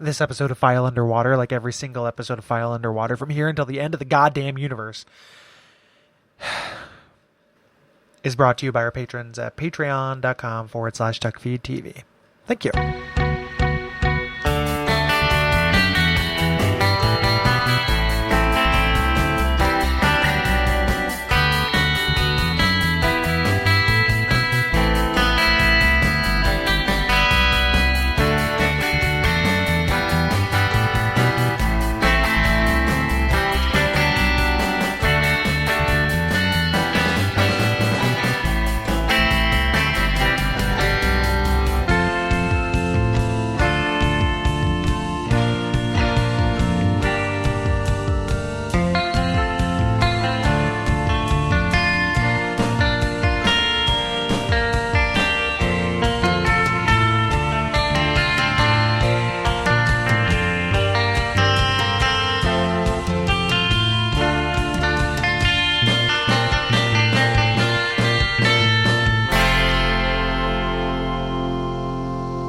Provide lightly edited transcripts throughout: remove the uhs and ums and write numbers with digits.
This episode of File Underwater, like every single episode of File Underwater from here until the end of the goddamn universe, is brought to you by our patrons at patreon.com/Duckfeed.tv. Thank you.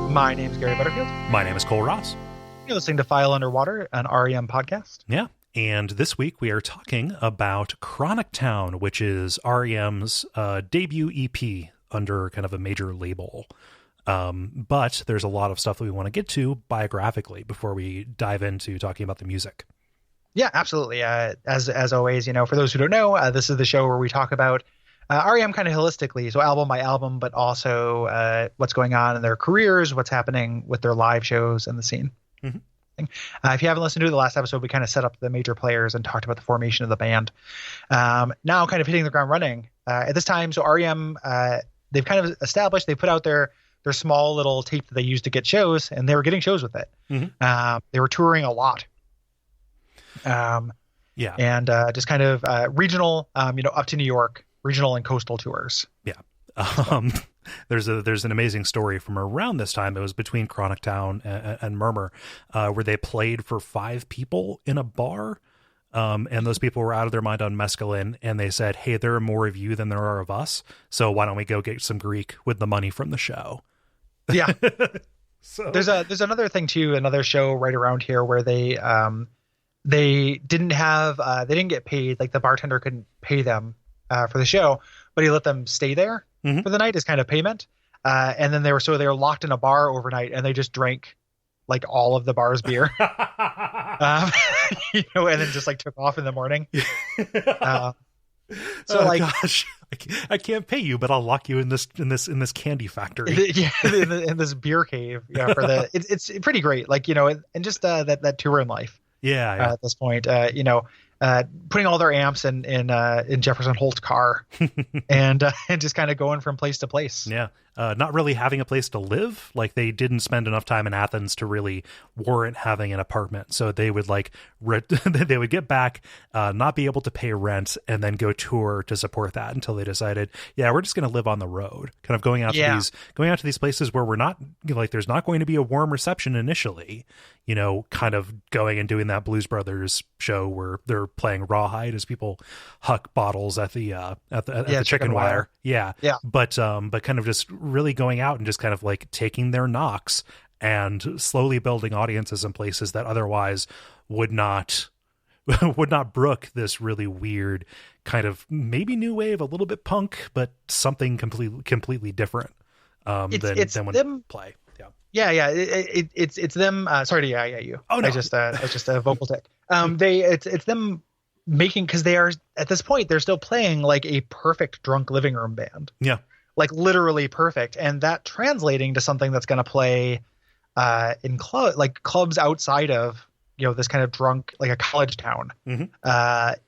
My name is Gary Butterfield. My name is Kole Ross. You're listening to File Underwater, an R.E.M. podcast. Yeah. And this week we are talking about Chronic Town, which is R.E.M's debut EP under kind of a major label. But there's a lot of stuff that we want to get to biographically before we dive into talking about the music. Yeah, absolutely. As always, for those who don't know, this is the show where we talk about R.E.M. kind of holistically, so album by album, but also what's going on in their careers, what's happening with their live shows and the scene. Mm-hmm. If you haven't listened to the last episode, we kind of set up the major players and talked about the formation of the band. Now kind of hitting the ground running. At this time, so R.E.M., they've kind of established, they put out their small little tape that they used to get shows, and they were getting shows with it. Mm-hmm. They were touring a lot. And just kind of regional, up to New York, regional and coastal tours. Yeah. There's an amazing story from around this time. It was between Chronic Town and Murmur, where they played for 5 people in a bar. And those people were out of their mind on mescaline, and they said, hey, there are more of you than there are of us. So why don't we go get some Greek with the money from the show? Yeah. So there's another thing too, another show right around here where they didn't get paid. Like the bartender couldn't pay them for the show, but he let them stay there for the night as kind of payment. And then they were locked in a bar overnight, and they just drank like all of the bar's beer, and then just like took off in the morning. Gosh, I can't pay you, but I'll lock you in this candy factory. In this beer cave. Yeah, it's pretty great. Like, and just that tour in life. Yeah. At this point, putting all their amps in Jefferson Holt's car and just kind of going from place to place. Yeah. Not really having a place to live. Like they didn't spend enough time in Athens to really warrant having an apartment. So they would they would get back, not be able to pay rent, and then go tour to support that until they decided, yeah, we're just going to live on the road, kind of going out to these places where we're not there's not going to be a warm reception initially, kind of going and doing that Blues Brothers show where they're playing Rawhide as people huck bottles at the chicken wire. Yeah. But kind of just really going out and just kind of like taking their knocks and slowly building audiences in places that otherwise would not brook this really weird kind of maybe new wave, a little bit punk, but something completely different than when them play. Yeah. It's them. Sorry to yeah you. Oh no, I was just a vocal tick. It's them making, because they are at this point they're still playing like a perfect drunk living room band. Yeah. Like literally perfect, and that translating to something that's going to play in clubs outside of this kind of drunk, like a college town,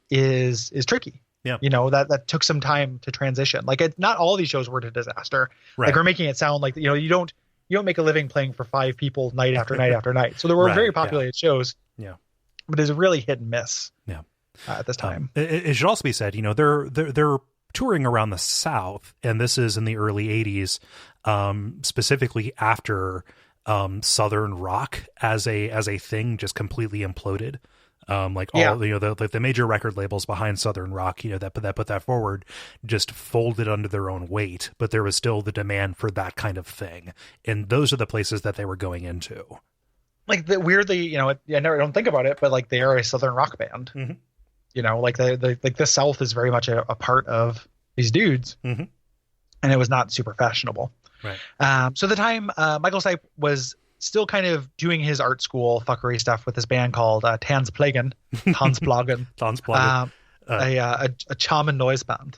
is tricky. Yeah, that took some time to transition. Like not all these shows were a disaster. Right. Like we're making it sound like you don't make a living playing for 5 people night after night after night. So there were very populated shows. Yeah, but it's really hit and miss. Yeah, at this time. It should also be said, they're touring around the South, and this is in the early 80s, specifically after Southern rock as a thing just completely imploded. All the major record labels behind Southern rock, that put that forward, just folded under their own weight, but there was still the demand for that kind of thing, and those are the places that they were going into. like the weirdly, I never don't think about it, but like they are a Southern rock band. Mm-hmm. Like like the South is very much a part of these dudes, Mm-hmm. and it was not super fashionable. Right. So at the time, Michael Stipe was still kind of doing his art school fuckery stuff with this band called Tansplagen, Tanzplagen. A shaman noise band.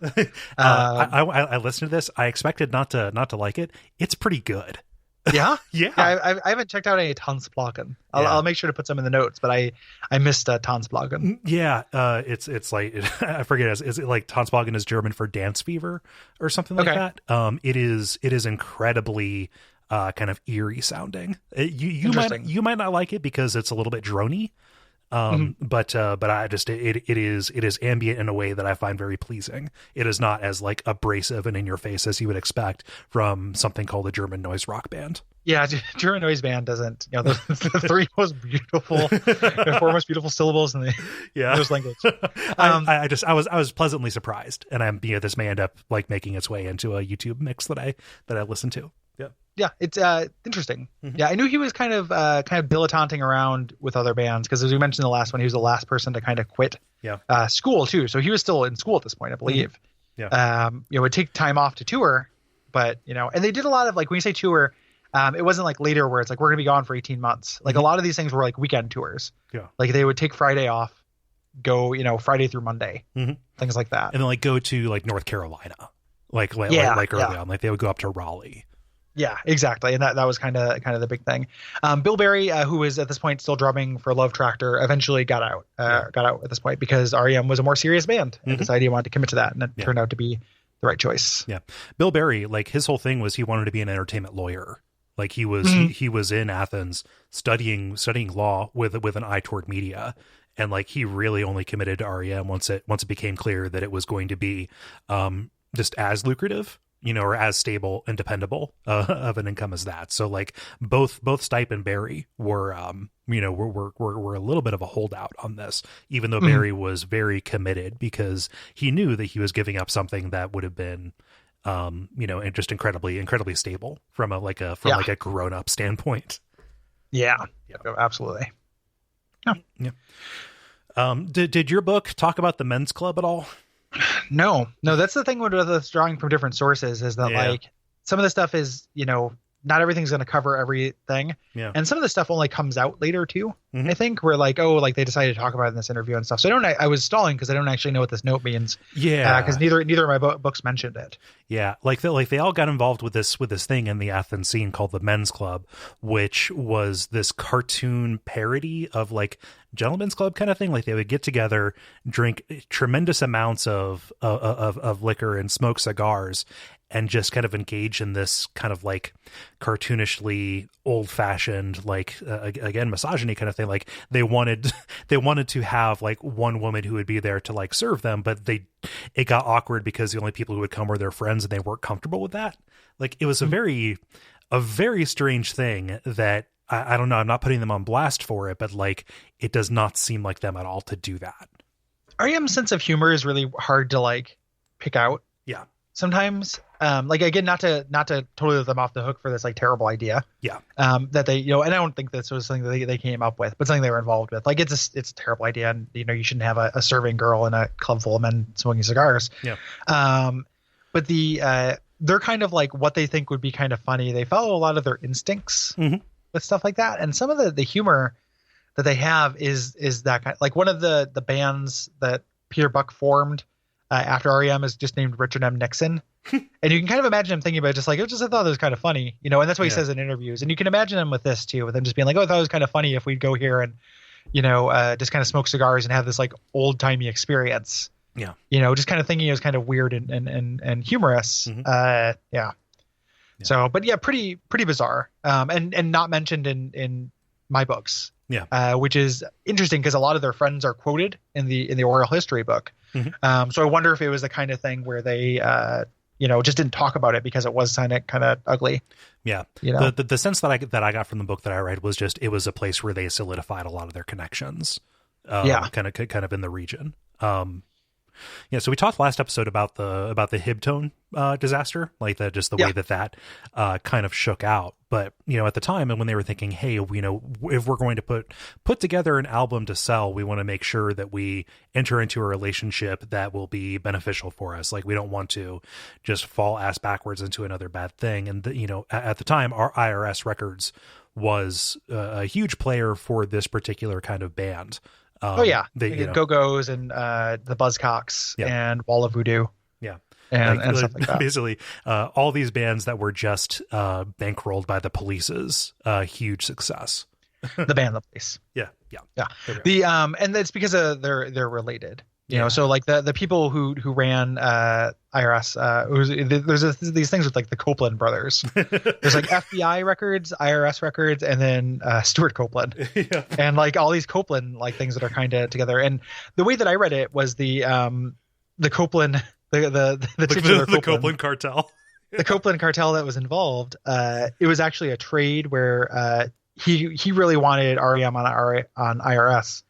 I listened to this. I expected not to like it. It's pretty good. Yeah, Yeah. I haven't checked out any Tansplagen. I'll make sure to put some in the notes, but I missed Tansplagen. Yeah, it's like I forget. Is it like Tanzplagen is German for dance fever or something like that? It is incredibly kind of eerie sounding. You might not like it because it's a little bit drony. But I just it is ambient in a way that I find very pleasing. It is not as like abrasive and in your face as you would expect from something called a German noise rock band. Yeah, German noise band doesn't. The three most beautiful, the four most beautiful syllables in the English language. I was pleasantly surprised, and this may end up like making its way into a YouTube mix that I listened to. Yeah, it's interesting. Yeah, I knew he was kind of dilettanting around with other bands because, as we mentioned in the last one, he was the last person to kind of quit school too. So he was still in school at this point, I believe. Yeah. Would take time off to tour, but and they did a lot of like when you say tour, it wasn't like later where it's like we're gonna be gone for 18 months. Like a lot of these things were like weekend tours. Yeah. Like they would take Friday off, go Friday through Monday, things like that, and then like go to like North Carolina, like early on, like they would go up to Raleigh. Yeah, exactly, and that was kind of the big thing. Bill Berry, who was at this point still drumming for Love Tractor, eventually got out at this point because R.E.M. was a more serious band and decided he wanted to commit to that, and it turned out to be the right choice. Yeah, Bill Berry, like his whole thing was he wanted to be an entertainment lawyer. Like he was in Athens studying law with an eye toward media, and like he really only committed to R.E.M. once it became clear that it was going to be just as lucrative, or as stable and dependable of an income as that. So like both Stipe and Barry were were a little bit of a holdout on this, even though Barry was very committed because he knew that he was giving up something that would have been and just incredibly stable from a grown up standpoint. Yeah, absolutely. Yeah. Did your book talk about the men's club at all? No, that's the thing with us drawing from different sources is that like some of the stuff is, not everything's going to cover everything. Yeah. And some of the stuff only comes out later too. I think we're like, like they decided to talk about it in this interview and stuff. So I was stalling because I don't actually know what this note means. Yeah. Because neither of my books mentioned it. Yeah. Like they all got involved with this thing in the Athens scene called the Men's Club, which was this cartoon parody of like Gentlemen's Club kind of thing. Like they would get together, drink tremendous amounts of liquor and smoke cigars, and just kind of engage in this kind of like cartoonishly old-fashioned, like again, misogyny kind of thing. Like they wanted to have like one woman who would be there to like serve them, but it got awkward because the only people who would come were their friends, and they weren't comfortable with that. Like it was a very strange thing that I don't know. I'm not putting them on blast for it, but like it does not seem like them at all to do that. R.E.M's sense of humor is really hard to like pick out. Yeah. Sometimes, like again, not to totally let them off the hook for this like terrible idea. Yeah. That they, and I don't think this was something that they came up with, but something they were involved with. Like it's a terrible idea, and you shouldn't have a serving girl in a club full of men smoking cigars. Yeah. But they're kind of like what they think would be kind of funny. They follow a lot of their instincts with stuff like that, and some of the humor that they have is that kind. Like one of the bands that Peter Buck formed after R.E.M. is just named Richard M. Nixon. And you can kind of imagine him thinking about it just like, I thought it was kind of funny, and that's what he says in interviews. And you can imagine him with this too, with him just being like, I thought it was kind of funny if we'd go here and, just kind of smoke cigars and have this like old timey experience. Yeah. Just kind of thinking it was kind of weird and humorous. Yeah. So, but yeah, pretty bizarre. And not mentioned in my books. Yeah. Which is interesting because a lot of their friends are quoted in the oral history book. So I wonder if it was the kind of thing where they, just didn't talk about it because it was kind of ugly. Yeah. The sense that I got from the book that I read was just, it was a place where they solidified a lot of their connections. Kind of in the region. So we talked last episode about the Hibtone disaster, like that, just the way that kind of shook out. But, at the time, and when they were thinking, hey, if we're going to put together an album to sell, we want to make sure that we enter into a relationship that will be beneficial for us. Like, we don't want to just fall ass backwards into another bad thing. And, at the time, our IRS Records was a huge player for this particular kind of band. Go-Go's and the Buzzcocks and Wall of Voodoo. Yeah. And stuff like that. Basically, all these bands that were just bankrolled by the Police's huge success. The band, The Police. Yeah. The and that's because they're related. You know, so like the people who ran IRS, there's these things with like the Copeland brothers. There's like FBI records, IRS records, and then Stuart Copeland, and like all these Copeland like things that are kind of together. And the way that I read it was the Copeland. The Copeland cartel. The Copeland cartel that was involved. It was actually a trade where he really wanted R.E.M. on IRS,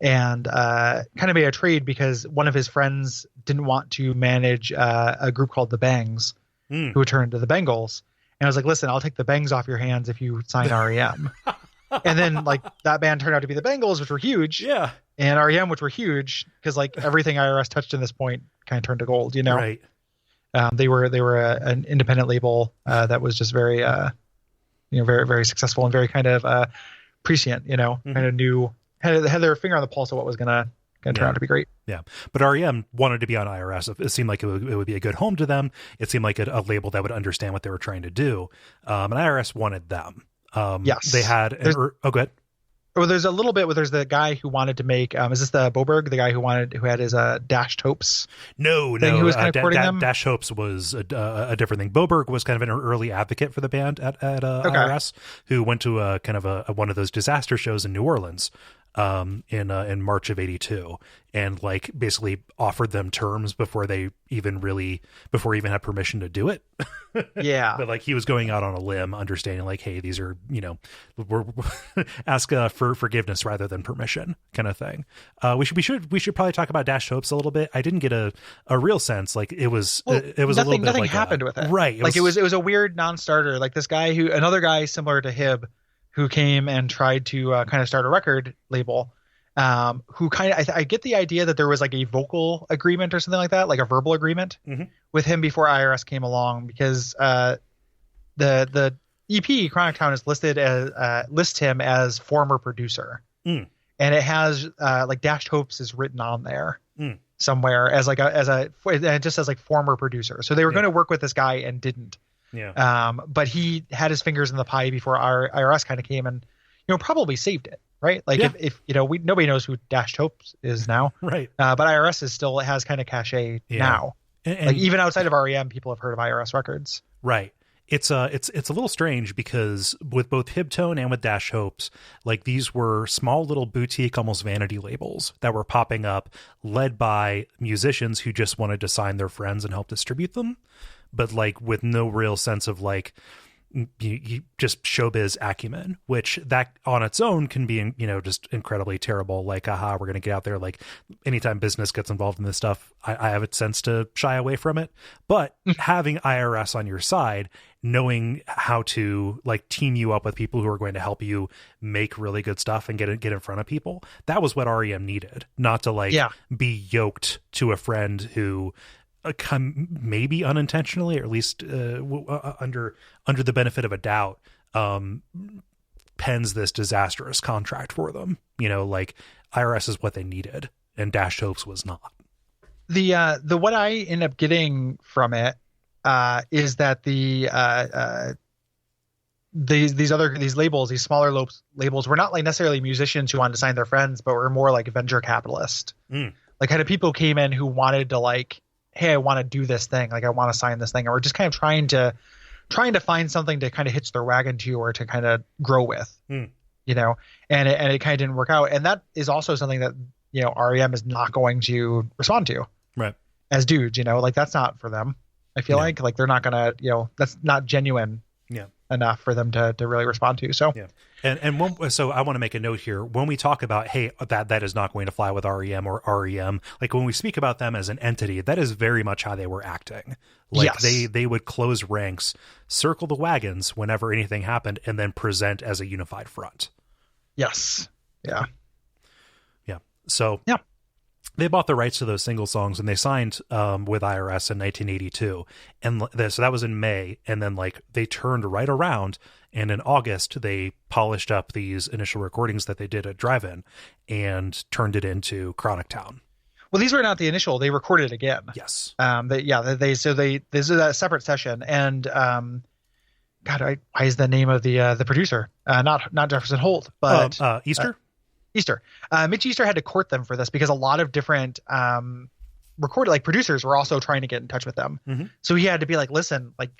and kind of made a trade because one of his friends didn't want to manage a group called the Bangs, who would turn into the Bengals. And I was like, listen, I'll take the Bangs off your hands if you sign R.E.M. And then like that band turned out to be the Bengals, which were huge. Yeah. And R.E.M., which were huge because like everything IRS touched in this point kind of turned to gold, Right. They were an independent label that was just very very, very successful and very kind of prescient, kind of knew had their finger on the pulse of what was gonna turn out to be great. Yeah, but R.E.M. wanted to be on IRS. It seemed like it would be a good home to them. It seemed like a label that would understand what they were trying to do, and IRS wanted them. Yes, they had. Go ahead. Well, there's a little bit where there's the guy who wanted to make. Is this the Boberg, the guy who had his Dashed Hopes? No. Who was kind of courting them? Dashed Hopes was a different thing. Boberg was kind of an early advocate for the band at IRS, who went to one of those disaster shows in New Orleans in March of '82, and like basically offered them terms before he even had permission to do it. Yeah. But like he was going out on a limb, understanding like, hey, these are, we're ask for forgiveness rather than permission kind of thing. We should probably talk about Dashed Hopes a little bit. I didn't get a real sense. Like it was a little bit nothing like happened with it. Right. It was a weird non-starter. Like this guy another guy similar to Hib who came and tried to kind of start a record label. Who kind of, I get the idea that there was like a vocal agreement or something like that, like a verbal agreement with him before IRS came along, because the EP Chronic Town is lists him as former producer, and it has like Dashed Hopes is written on there somewhere as it just says like former producer. So they were going to work with this guy and didn't. Yeah. But he had his fingers in the pie before our IRS kind of came and probably saved it. Right. Like if nobody knows who Dashed Hopes is now. Right. But IRS has kind of cachet now. And like even outside of R.E.M., people have heard of IRS Records. Right. It's a little strange because with both Hibtone and with Dashed Hopes, like these were small little boutique, almost vanity labels that were popping up, led by musicians who just wanted to sign their friends and help distribute them, but like with no real sense of like, you just showbiz acumen, which that on its own can be, just incredibly terrible. Like, we're going to get out there. Like anytime business gets involved in this stuff, I have a sense to shy away from it, but having IRS on your side, knowing how to like team you up with people who are going to help you make really good stuff and get in front of people. That was what R.E.M. needed, not to be yoked to a friend who, maybe unintentionally, or at least under the benefit of a doubt, pens this disastrous contract for them. Like IRS is what they needed, and Dashed Hopes was not. The what I end up getting from it is that these labels, these smaller labels, were not like necessarily musicians who wanted to sign their friends, but were more like venture capitalist. Like kind of people came in who wanted to like, hey, I want to do this thing. Like I want to sign this thing. And we're just kind of trying to find something to kind of hitch their wagon to or to kind of grow with, and it kind of didn't work out. And that is also something that, R.E.M. is not going to respond to. Right. As dudes, like that's not for them. I feel like they're not going to, that's not genuine. Yeah. enough for them to really respond to. So yeah. So I want to make a note here when we talk about, hey, that is not going to fly with REM or REM. Like when we speak about them as an entity, that is very much how they were acting. Like they would close ranks, circle the wagons whenever anything happened, and then present as a unified front. Yes. Yeah. Yeah. So yeah. They bought the rights to those single songs and they signed with IRS in 1982. And so that was in May. And then like they turned right around, and in August, they polished up these initial recordings that they did at Drive-In and turned it into Chronic Town. Well, these were not the initial. They recorded it again. Yes. This is a separate session. And why is the name of the producer? Not Jefferson Holt, but Easter? Easter. Mitch Easter had to court them for this because a lot of different producers were also trying to get in touch with them. Mm-hmm. So he had to be like, listen, like,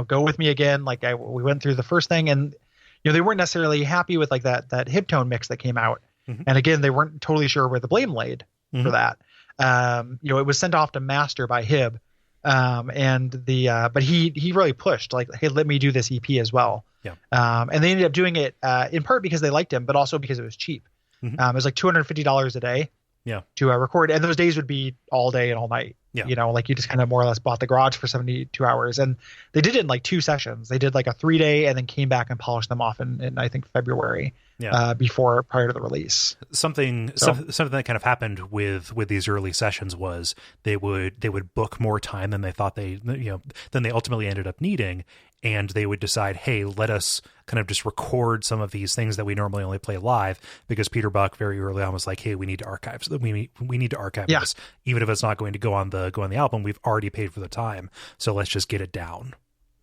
go with me again. Like we went through the first thing, and they weren't necessarily happy with like that hip tone mix that came out. Mm-hmm. And again, they weren't totally sure where the blame laid for that. It was sent off to master by Hib. But he really pushed like, hey, let me do this EP as well. Yeah. And they ended up doing it in part because they liked him, but also because it was cheap. Mm-hmm. It was like $250 a day. Yeah. To record, and those days would be all day and all night. Yeah. Like you just kind of more or less bought the garage for 72 hours, and they did it in like 2 sessions. They did like a 3-day and then came back and polished them off in I think February. Yeah. Prior to the release. Something that kind of happened with these early sessions was they would book more time than they thought than they ultimately ended up needing, and they would decide, hey, let us kind of just record some of these things that we normally only play live, because Peter Buck very early on was like, hey, we need to archive we need to archive this, even if it's not going to go on the album. We've already paid for the time, so let's just get it down.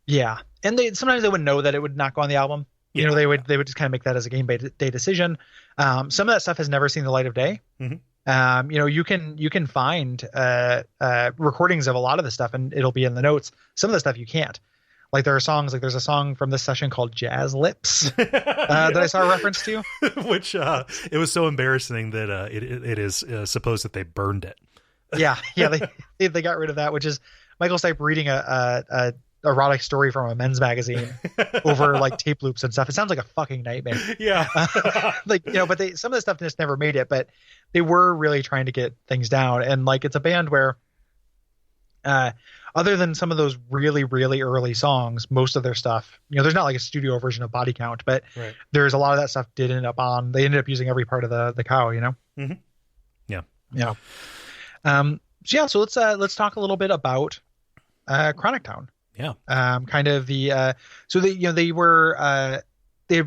Yeah, and sometimes they would know that it would not go on the album. They would just kind of make that as a game day decision. Some of that stuff has never seen the light of day. Mm-hmm. You can find recordings of a lot of the stuff, and it'll be in the notes. Some of the stuff you can't. Like there are songs, like there's a song from this session called Jazz Lips that I saw a reference to. Which it was so embarrassing that it is supposed that they burned it. Yeah, they got rid of that, which is Michael Stipe reading a erotic story from a men's magazine over like tape loops and stuff. It sounds like a fucking nightmare. Yeah. But some of the stuff just never made it, but they were really trying to get things down. And like, it's a band where, other than some of those really, really early songs, most of their stuff, there's not like a studio version of Body Count, but right. There's a lot of that stuff they ended up using every part of the cow, Mm-hmm. Yeah. Yeah. So let's talk a little bit about, Chronic Town. Yeah. Kind of they had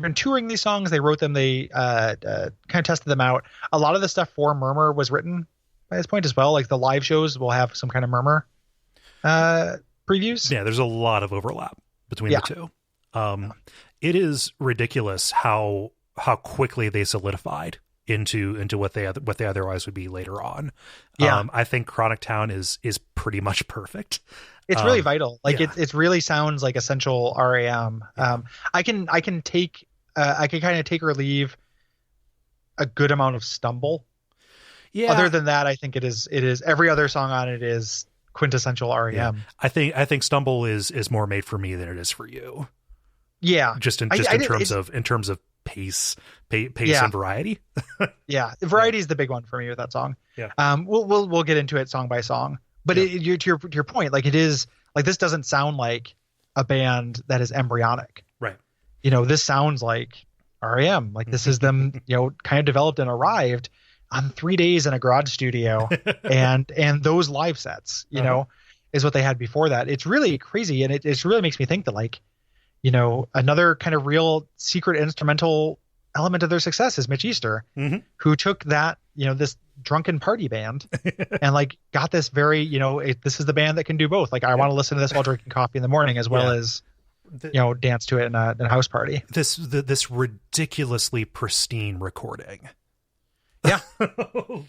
been touring these songs. They wrote them. They kind of tested them out. A lot of the stuff for Murmur was written by this point as well. Like the live shows will have some kind of Murmur previews. Yeah, there's a lot of overlap between the two. It is ridiculous how quickly they solidified into what they otherwise would be later on. I think Chronic Town is pretty much perfect. It's really vital. Like it really sounds like essential R.E.M. I can kind of take or leave a good amount of Stumble. Yeah. Other than that, I think it is every other song on it is quintessential R.E.M. Yeah. I think Stumble is more made for me than it is for you. Yeah. Just in terms of pace and variety. Yeah. Variety is the big one for me with that song. Yeah. We'll get into it song by song. But to your point, like it is like, this doesn't sound like a band that is embryonic. Right. This sounds like R.E.M. Like this is them, kind of developed and arrived on 3 days in a garage studio and those live sets, is what they had before that. It's really crazy. And it really makes me think that like, another kind of real secret instrumental element of their success is Mitch Easter, who took that, this drunken party band and like got this very, this is the band that can do both. Like I want to listen to this while drinking coffee in the morning as well as, dance to it in a house party. This ridiculously pristine recording. Yeah.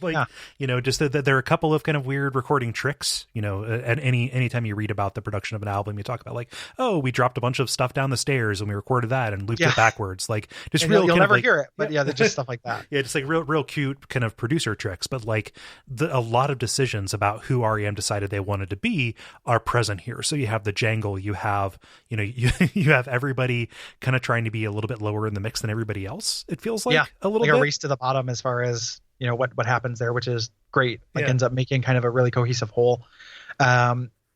Like, Yeah. you know, just that there are a couple of kind of weird recording tricks, you know, and anytime you read about the production of an album, you talk about like, oh, we dropped a bunch of stuff down the stairs and we recorded that and looped it backwards. Like just and real you'll kind never of like, hear it, but yeah, they're just stuff like that. yeah, just like real cute kind of producer tricks. But like a lot of decisions about who R.E.M. decided they wanted to be are present here. So you have the jangle, you have, you know, you have everybody kind of trying to be a little bit lower in the mix than everybody else. It feels like a little like bit a race to the bottom as far as, you know, what happens there, which is great. Like ends up making kind of a really cohesive whole.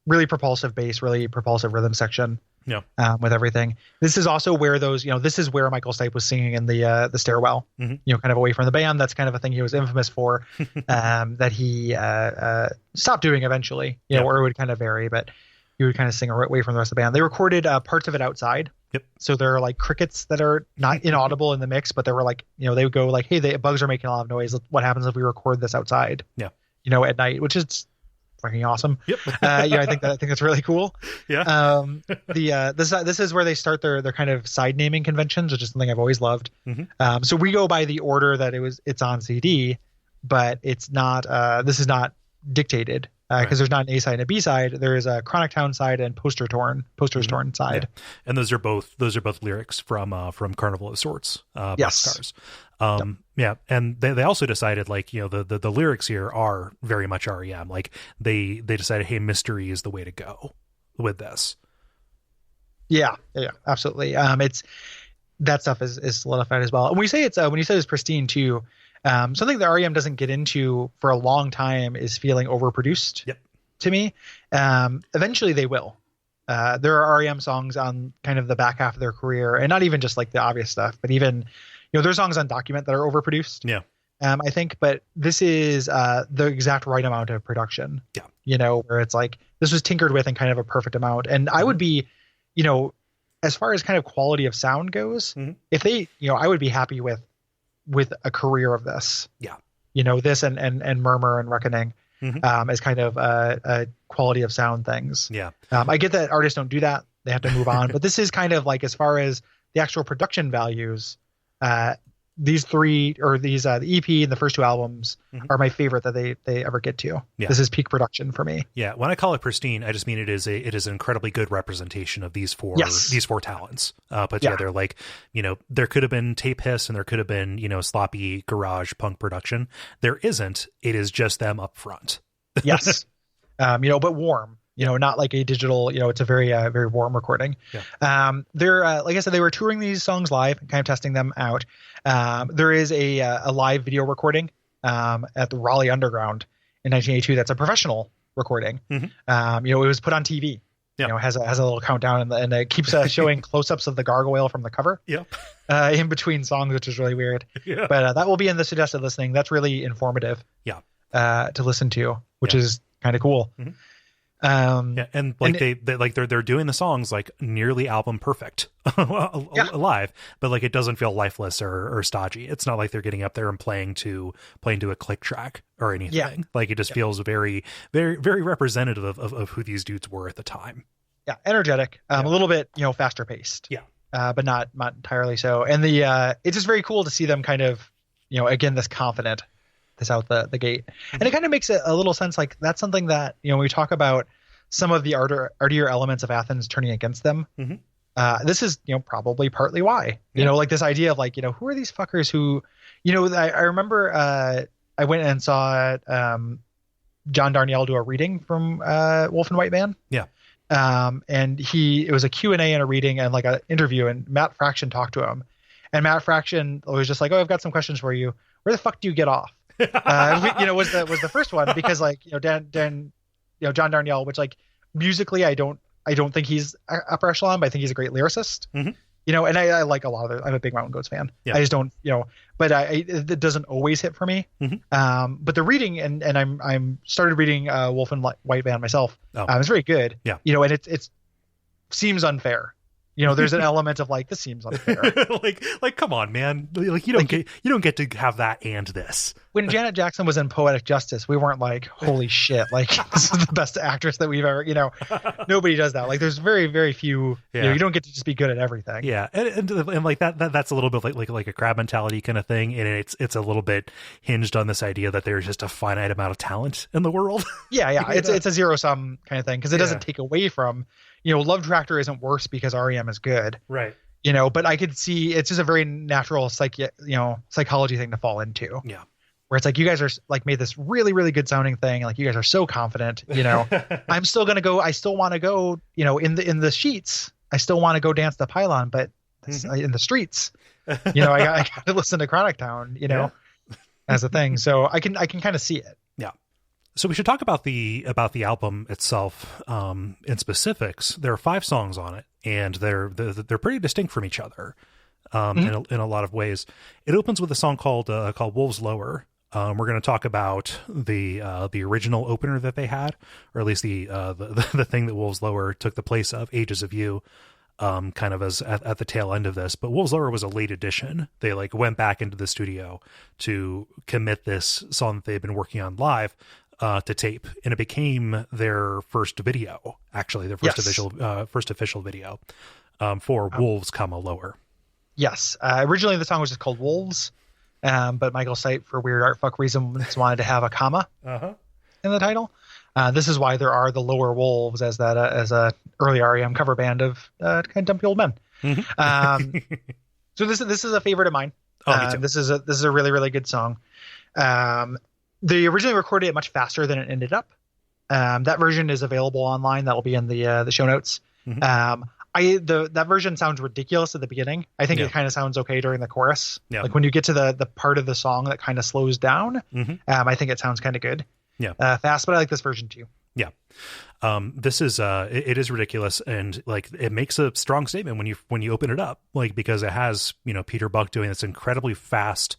Really propulsive bass, really propulsive rhythm section. Yeah. With everything. This is also where those, you know, this is where Michael Stipe was singing in the stairwell, you know, kind of away from the band. That's kind of a thing he was infamous for, that he stopped doing eventually, you know, or it would kind of vary, but he would kind of sing away from the rest of the band. They recorded parts of it outside. Yep. So there are like crickets that are not inaudible in the mix, but they were like, you know, they would go like, hey, the bugs are making a lot of noise. What happens if we record this outside? Yeah. You know, at night, which is fucking awesome. Yep. Yeah, I think that's really cool. Yeah. This is where they start their kind of side naming conventions, which is something I've always loved. So we go by the order that it's on CD, but it's not. This is not dictated because there's not an A side and a B side. There is a Chronic Town side and Posters Torn side. Yeah. And those are both lyrics from Carnival of Sorts. Yes. Boxcars. Yeah, and they also decided, like, you know, the lyrics here are very much R.E.M. Like they decided, hey, mystery is the way to go with this. Yeah, absolutely. It's that stuff is solidified as well. And we say it's when you said it's pristine too. Something that R.E.M. doesn't get into for a long time is feeling overproduced. Yep. To me, eventually they will. There are R.E.M. songs on kind of the back half of their career, and not even just like the obvious stuff, but even, you know, there's songs on Document that are overproduced. Yeah. I think, but this is the exact right amount of production. Yeah. You know, where it's like this was tinkered with in kind of a perfect amount. And I would be, you know, as far as kind of quality of sound goes, if they, you know, I would be happy with a career of this. Yeah. You know, this and Murmur and Reckoning as kind of a quality of sound things. Yeah. I get that artists don't do that. They have to move on. But this is kind of like, as far as the actual production values, these three, or these the EP and the first two albums are my favorite that they ever get to. Yeah. This is peak production for me. Yeah, when I call it pristine, I just mean it is an incredibly good representation of these four talents put together. Like, you know, there could have been tape hiss and there could have been, you know, sloppy garage punk production. There isn't. It is just them up front. Yes. You know, but warm. You know, not like a digital, you know, it's a very, very warm recording. Yeah. They're, like I said, they were touring these songs live and kind of testing them out. There is a live video recording at the Raleigh Underground in 1982. That's a professional recording. You know, it was put on TV. You know, has a little countdown and it keeps showing close-ups of the gargoyle from the cover. Yep. In between songs, which is really weird. Yeah. But that will be in the suggested listening. That's really informative. Yeah. To listen to, which is kind of cool. Yeah, and like they're doing the songs like nearly album perfect live, but like it doesn't feel lifeless or stodgy. It's not like they're getting up there and playing to a click track or anything. Yeah. Like it just feels very, very, very representative of who these dudes were at the time. Yeah, energetic, a little bit, you know, faster paced. Yeah, but not entirely so. And it's just very cool to see them kind of, you know, again, this confident, this out the gate, and it kind of makes a little sense. Like that's something that, you know, when we talk about some of the artier elements of Athens turning against them. This is, you know, probably partly why, you know, like this idea of like, you know, who are these fuckers who, you know, I remember I went and saw John Darnielle do a reading from Wolf and White Man. Yeah. And it was a Q&A and a reading and like an interview, and Matt Fraction talked to him, and Matt Fraction was just like, oh, I've got some questions for you. Where the fuck do you get off? You know, was the first one, because like, you know, Dan you know, John Darnielle, which like musically, I don't think he's upper echelon, but I think he's a great lyricist. You know, and I like a lot of it. I'm a big Mountain Goats fan. Yeah. I just don't, you know, but it doesn't always hit for me. But the reading, and I'm started reading Wolf and White Man myself. It's very good. Yeah. You know, and it seems unfair. There's an element of like, this seems unfair. like, come on, man. Like, you don't get to have that and this. When Janet Jackson was in Poetic Justice, we weren't like, holy shit, like this is the best actress that we've ever, nobody does that. Like, there's very, very few, you don't get to just be good at everything. Yeah. And like that's a little bit like a crab mentality kind of thing. And it's a little bit hinged on this idea that there's just a finite amount of talent in the world. Yeah. It's a zero sum kind of thing. Cause it doesn't take away from, Love Tractor isn't worse because R.E.M. is good. Right. But I could see it's just a very natural psychology thing to fall into. Yeah. Where it's like, you guys are like made this really, really good sounding thing. Like, you guys are so confident, I'm still going to go. I still want to go, in the sheets. I still want to go dance the pylon, but in the streets, I got to listen to Chronic Town, as a thing. So I can kind of see it. Yeah. So we should talk about the album itself in specifics. There are 5 songs on it, and they're pretty distinct from each other in a lot of ways. It opens with a song called Wolves Lower. We're going to talk about the original opener that they had, or at least the thing that Wolves Lower took the place of, Ages of You, kind of as at the tail end of this. But Wolves Lower was a late addition. They like went back into the studio to commit this song that they've been working on live to tape, and it became their first video, actually their first official video for Wolves, Lower. Yes. Originally the song was just called Wolves, but Michael Stipe, for weird art fuck reasons, wanted to have a comma in the title. This is why there are the Lower Wolves as a early R.E.M. cover band of kind of dumpy old men. So this is a favorite of mine. Me too. This is a really, really good song. They originally recorded it much faster than it ended up. That version is available online. That will be in the show notes. That version sounds ridiculous at the beginning. I think it kind of sounds okay during the chorus. Yeah. Like when you get to the part of the song that kind of slows down, I think it sounds kind of good. Yeah. Fast, but I like this version too. Yeah. This is it is ridiculous, and like it makes a strong statement when you open it up, like, because it has, Peter Buck doing this incredibly fast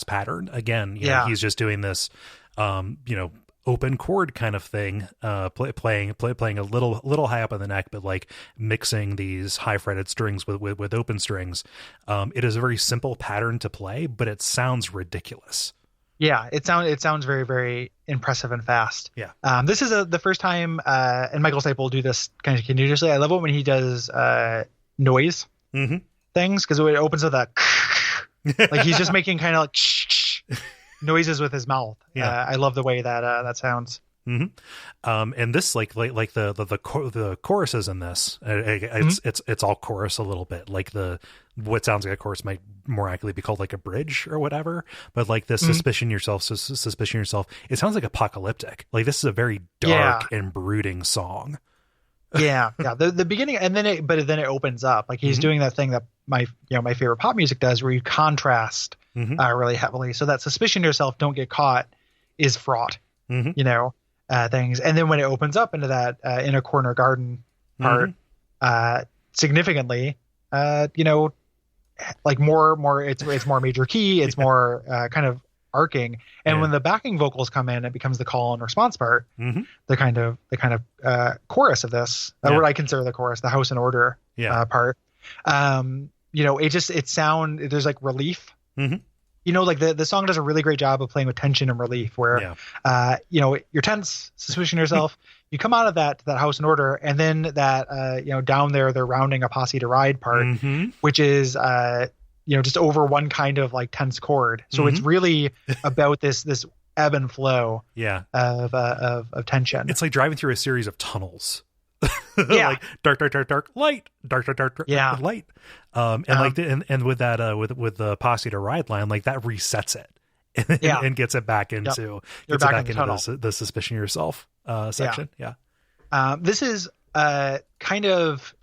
pattern again. He's just doing this open chord kind of thing, playing a little high up on the neck, but like mixing these high fretted strings with open strings. It is a very simple pattern to play, but it sounds ridiculous. Yeah, it sounds very, very impressive and fast. Yeah. This is the first time, and Michael Stipe will do this kind of continuously. I love it when he does noise things, because it opens with that like he's just making kind of like noises with his mouth. Yeah. I love the way that sounds. And this like the choruses in this, it's all chorus a little bit, like what sounds like a chorus might more accurately be called like a bridge or whatever, but like this suspicion yourself, it sounds like apocalyptic. Like this is a very dark and brooding song. Yeah. The beginning, and then it opens up. Like he's doing that thing that my favorite pop music does, where you contrast really heavily, so that suspicion yourself, don't get caught, is fraught. Things, and then when it opens up into that in a corner garden part, significantly, like more it's more major key, it's more kind of arcing, and when the backing vocals come in, it becomes the call and response part, the kind of chorus of this, what I consider the chorus, the house in order part. There's like relief. Like the song does a really great job of playing with tension and relief, where you're tense, suspicion yourself, you come out of that house in order, and then that down there they're rounding a posse to ride part, which is just over one kind of like tense chord. So it's really about this ebb and flow of tension. It's like driving through a series of tunnels. Like dark, light, dark, light. And with that, with the posse to ride line, like that resets it and gets it back into the suspicion yourself section. This is kind of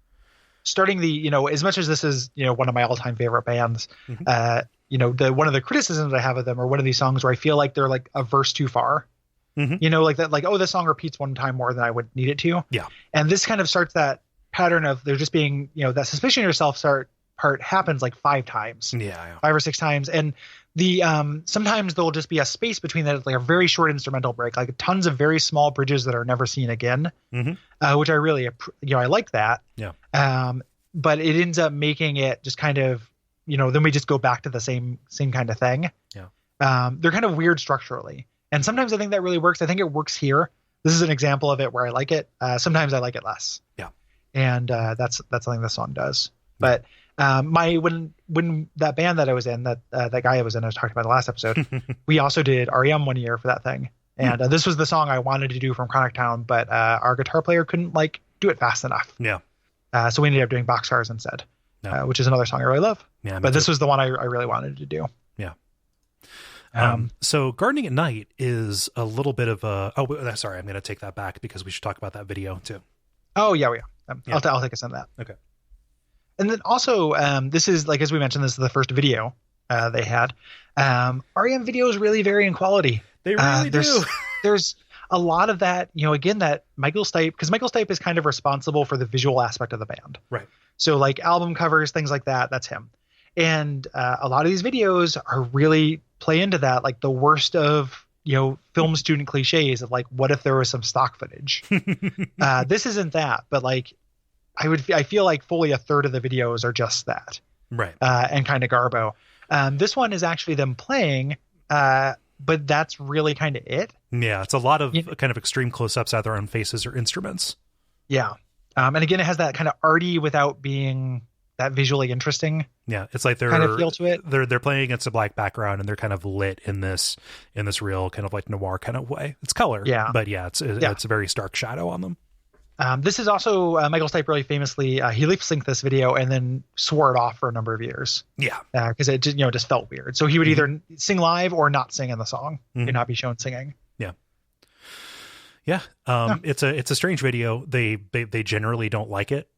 starting the, as much as this is, one of my all-time favorite bands, one of the criticisms I have of them are one of these songs where I feel like they're like a verse too far. Like that, like, oh, this song repeats one time more than I would need it to. Yeah. And this kind of starts that pattern of there just being, that suspicion yourself part happens like 5 times. 5 or 6 times. And the sometimes there'll just be a space between that, like a very short instrumental break, like tons of very small bridges that are never seen again, which I really, I like that. Yeah. but it ends up making it just kind of, then we just go back to the same kind of thing. Yeah. They're kind of weird structurally. And sometimes I think that really works. I think it works here. This is an example of it where I like it. Sometimes I like it less. Yeah. And that's something the song does. But when that band that I was in, that guy I was in, I was talking about the last episode, we also did R.E.M. one year for that thing. And this was the song I wanted to do from Chronic Town, but our guitar player couldn't do it fast enough. Yeah. So we ended up doing Boxcars instead, which is another song I really love. Yeah. But this was the one I really wanted to do. Yeah. So Gardening at Night is a little bit of a, sorry, I'm going to take that back because we should talk about that video too. Oh yeah. I'll take us on that. Okay. And then also, this is as we mentioned, this is the first video they had. R.E.M. videos really vary in quality. They really do. There's a lot of that, again, that Michael Stipe, because Michael Stipe is kind of responsible for the visual aspect of the band. Right. So album covers, things like that, that's him. And a lot of these videos are really play into that, the worst of, film student cliches of what if there was some stock footage. This isn't that, but I feel fully a third of the videos are just that. Right. And kind of garbo. This one is actually them playing, but that's really kind of it. Yeah, it's a lot of kind of extreme close-ups either on faces or instruments. Yeah. And again, it has that kind of arty without being that visually interesting. Yeah, it's like they're kind of feel to it. They're playing against a black background and they're kind of lit in this real kind of noir kind of way. It's color, but it's a very stark shadow on them. This is also Michael Stipe really famously, he lip synced this video and then swore it off for a number of years. Yeah. Because it just felt weird. So he would either sing live or not sing in the song. He'd not be shown singing. Yeah. Yeah. It's a strange video. They generally don't like it.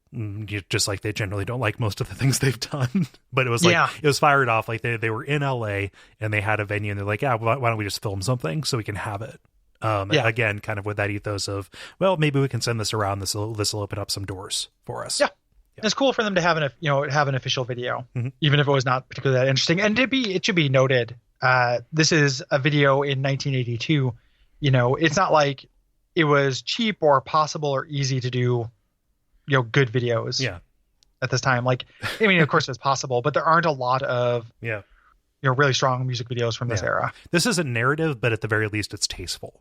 Just like they generally don't like most of the things they've done. But it was it was fired off. They were in LA and they had a venue and they're like, why don't we just film something so we can have it? Again, kind of with that ethos of, well, maybe we can send this around. This will open up some doors for us. Yeah. It's cool for them to have an official video, even if it was not particularly that interesting. And it should be noted, this is a video in 1982. It's not like it was cheap or possible or easy to do, good videos. Yeah. At this time, of course it's possible, but there aren't a lot of really strong music videos from this era. This is a narrative, but at the very least, it's tasteful.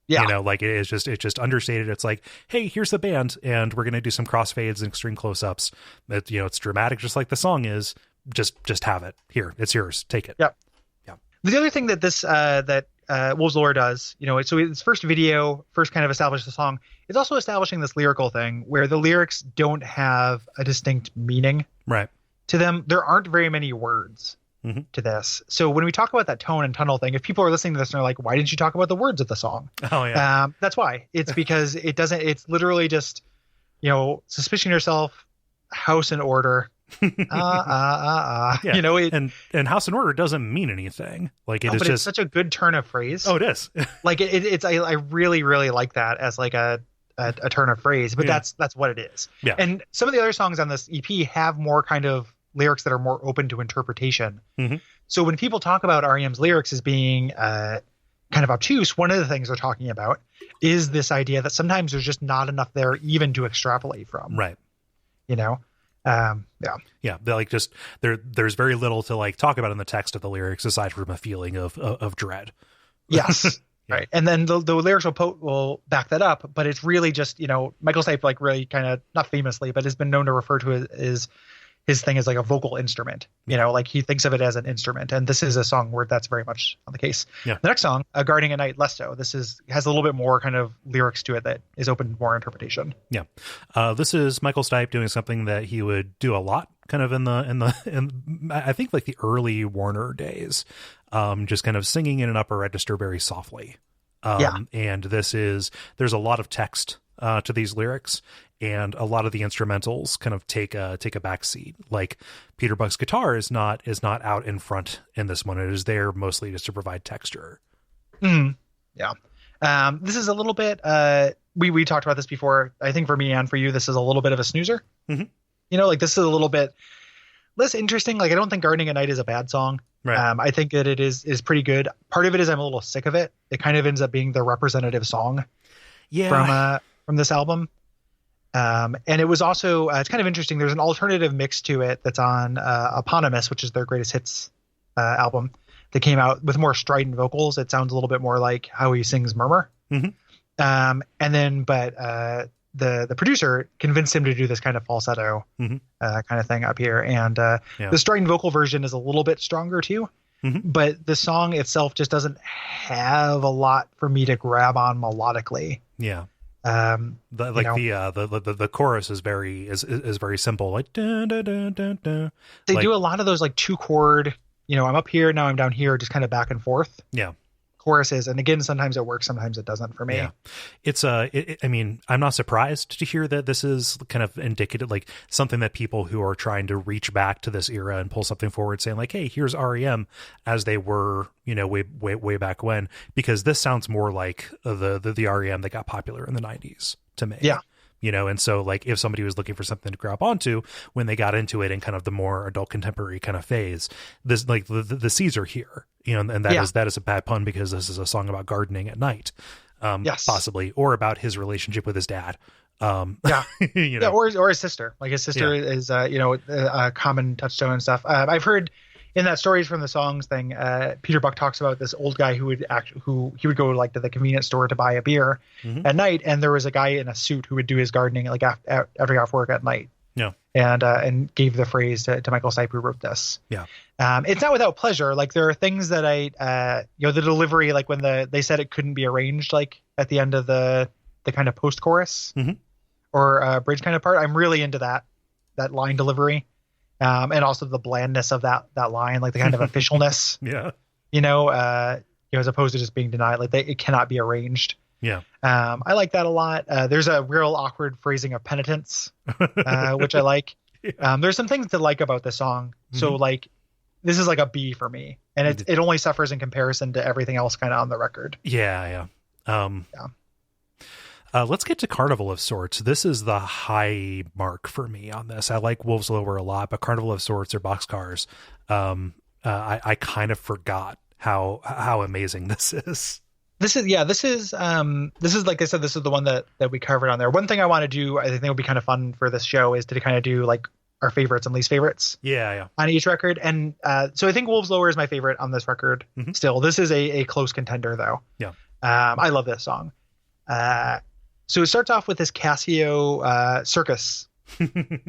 Yeah. It's just understated. It's like, hey, here's the band and we're going to do some crossfades and extreme close-ups. It's dramatic, just like the song is. Just have it here. It's yours. Take it. Yep. Yeah. The other thing that this, Wolves Lore does, so its first video, first kind of established the song, it's also establishing this lyrical thing where the lyrics don't have a distinct meaning to them. There aren't very many words to this. So when we talk about that tone and tunnel thing, if people are listening to this and they're like, why didn't you talk about the words of the song? Oh yeah. That's why. It's because it's literally just, suspicion yourself, house in order. Yeah. And house in order doesn't mean anything. It's such a good turn of phrase. Oh, it is. I really, really like that as a turn of phrase, but that's what it is. Yeah. And some of the other songs on this EP have more kind of lyrics that are more open to interpretation. So when people talk about R.E.M's lyrics as being kind of obtuse, one of the things they're talking about is this idea that sometimes there's just not enough there even to extrapolate from. Right. Yeah. There's very little to talk about in the text of the lyrics aside from a feeling of dread. Yes. Right. And then the lyrics will back that up, but it's really just, Michael Stipe really kind of, not famously, but has been known to refer to his thing as a vocal instrument, he thinks of it as an instrument. And this is a song where that's very much on the case. Yeah. The next song, Gardening at Night, less so. This has a little bit more kind of lyrics to it that is open to more interpretation. Yeah. This is Michael Stipe doing something that he would do a lot kind of in I think the early Warner days, just kind of singing in an upper register very softly. And there's a lot of text to these lyrics, and a lot of the instrumentals kind of take a back seat. Peter Buck's guitar is not out in front in this one. It is there mostly just to provide texture. Yeah. This is a little bit, we talked about this before. I think for me and for you, this is a little bit of a snoozer. This is a little bit less interesting. I don't think Gardening at Night is a bad song. Right. I think that it is pretty good. Part of it is I'm a little sick of it. It kind of ends up being the representative song from this album. And it was also it's kind of interesting. There's an alternative mix to it that's on Eponymous, which is their greatest hits album, that came out with more strident vocals. It sounds a little bit more like how he sings Murmur. And then, but the producer convinced him to do this kind of falsetto kind of thing up here. And the strident vocal version is a little bit stronger too. But the song itself just doesn't have a lot for me to grab on melodically. Yeah. The chorus is very simple, like dun, dun, dun, dun, dun. They do a lot of those like 2-chord, I'm up here, now I'm down here, just kind of back and forth. Yeah. Choruses, and again, sometimes it works, sometimes it doesn't for me. Yeah. It's I mean, I'm not surprised to hear that this is kind of indicative, like something that people who are trying to reach back to this era and pull something forward, saying like, hey, here's R.E.M. as they were, way back when, because this sounds more like the R.E.M. that got popular in the 90s to me. Yeah. And so like if somebody was looking for something to grab onto when they got into it in kind of the more adult contemporary kind of phase, this like the seeds are here, and that is a bad pun because this is a song about gardening at night, possibly, or about his relationship with his dad. Or his sister. Like his sister is, a common touchstone and stuff. I've heard in that Stories from the Songs thing, Peter Buck talks about this old guy who he would go like to the convenience store to buy a beer at night, and there was a guy in a suit who would do his gardening like after he got off work at night. Yeah, and gave the phrase to Michael Stipe, who wrote this. Yeah, it's not without pleasure. Like there are things that the delivery, like when they said it couldn't be arranged, like at the end of the kind of post chorus or bridge kind of part. I'm really into that line delivery. And also the blandness of that line, like the kind of officialness, as opposed to just being denied, like it cannot be arranged. Yeah. I like that a lot. There's a real awkward phrasing of penitence, which I like. There's some things to like about the song. So like, this is like a B for me, and it only suffers in comparison to everything else kind of on the record. Yeah. Let's get to Carnival of Sorts. This is the high mark for me on this. I like Wolves Lower a lot, but Carnival of Sorts or Boxcars, I kind of forgot how amazing this is. This is like I said, this is the one that we covered on there. One thing I want to do, I think would be kind of fun for this show, is to kind of do like our favorites and least favorites. Yeah. On each record. And so I think Wolves Lower is my favorite on this record. Still, this is a close contender though. Yeah. I love this song. So it starts off with this Casio circus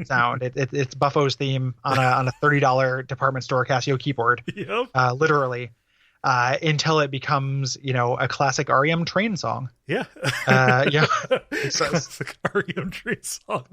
sound. It's Buffo's theme on a $30 department store Casio keyboard. Yep. Literally. Until it becomes, a classic R.E.M. train song. Yeah. Classic R.E.M. train song.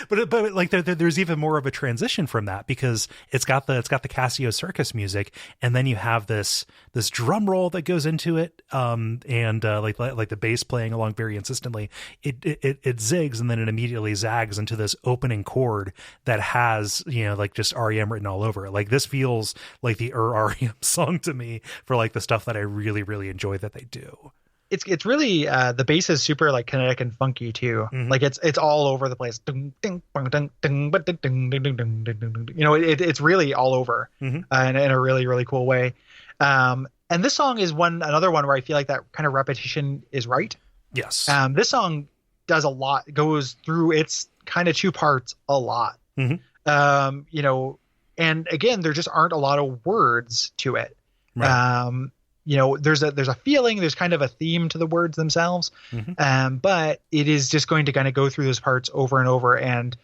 But like there's even more of a transition from that, because it's got the Casio circus music, and then you have this drum roll that goes into it, and like the bass playing along very insistently. It zigs, and then it immediately zags into this opening chord that has like just R.E.M. written all over it. Like this feels like the R.E.M. song to me for like the stuff that I really, really enjoy that they do. It's really the bass is super like kinetic and funky too. Like it's all over the place. It's really all over in a really, really cool way. And this song is another one where I feel like that kind of repetition is right. Yes. This song does a lot, goes through its kind of two parts a lot. And again, there just aren't a lot of words to it. Right. There's a feeling, there's kind of a theme to the words themselves, but it is just going to kind of go through those parts over and over. And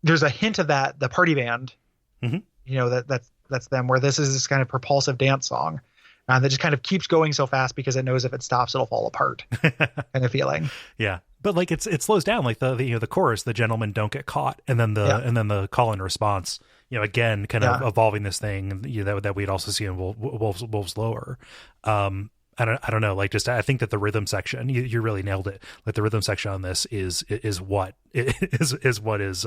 there's a hint of that, the party band, that's them, where this is this kind of propulsive dance song that just kind of keeps going so fast because it knows if it stops, it'll fall apart kind of feeling. Yeah. But like it slows down, like the chorus, the gentlemen don't get caught. And then the call and response, again, kind of evolving this thing that we'd also see in Wolves Lower. I don't know. Like I think that the rhythm section, you really nailed it. Like the rhythm section on this is what is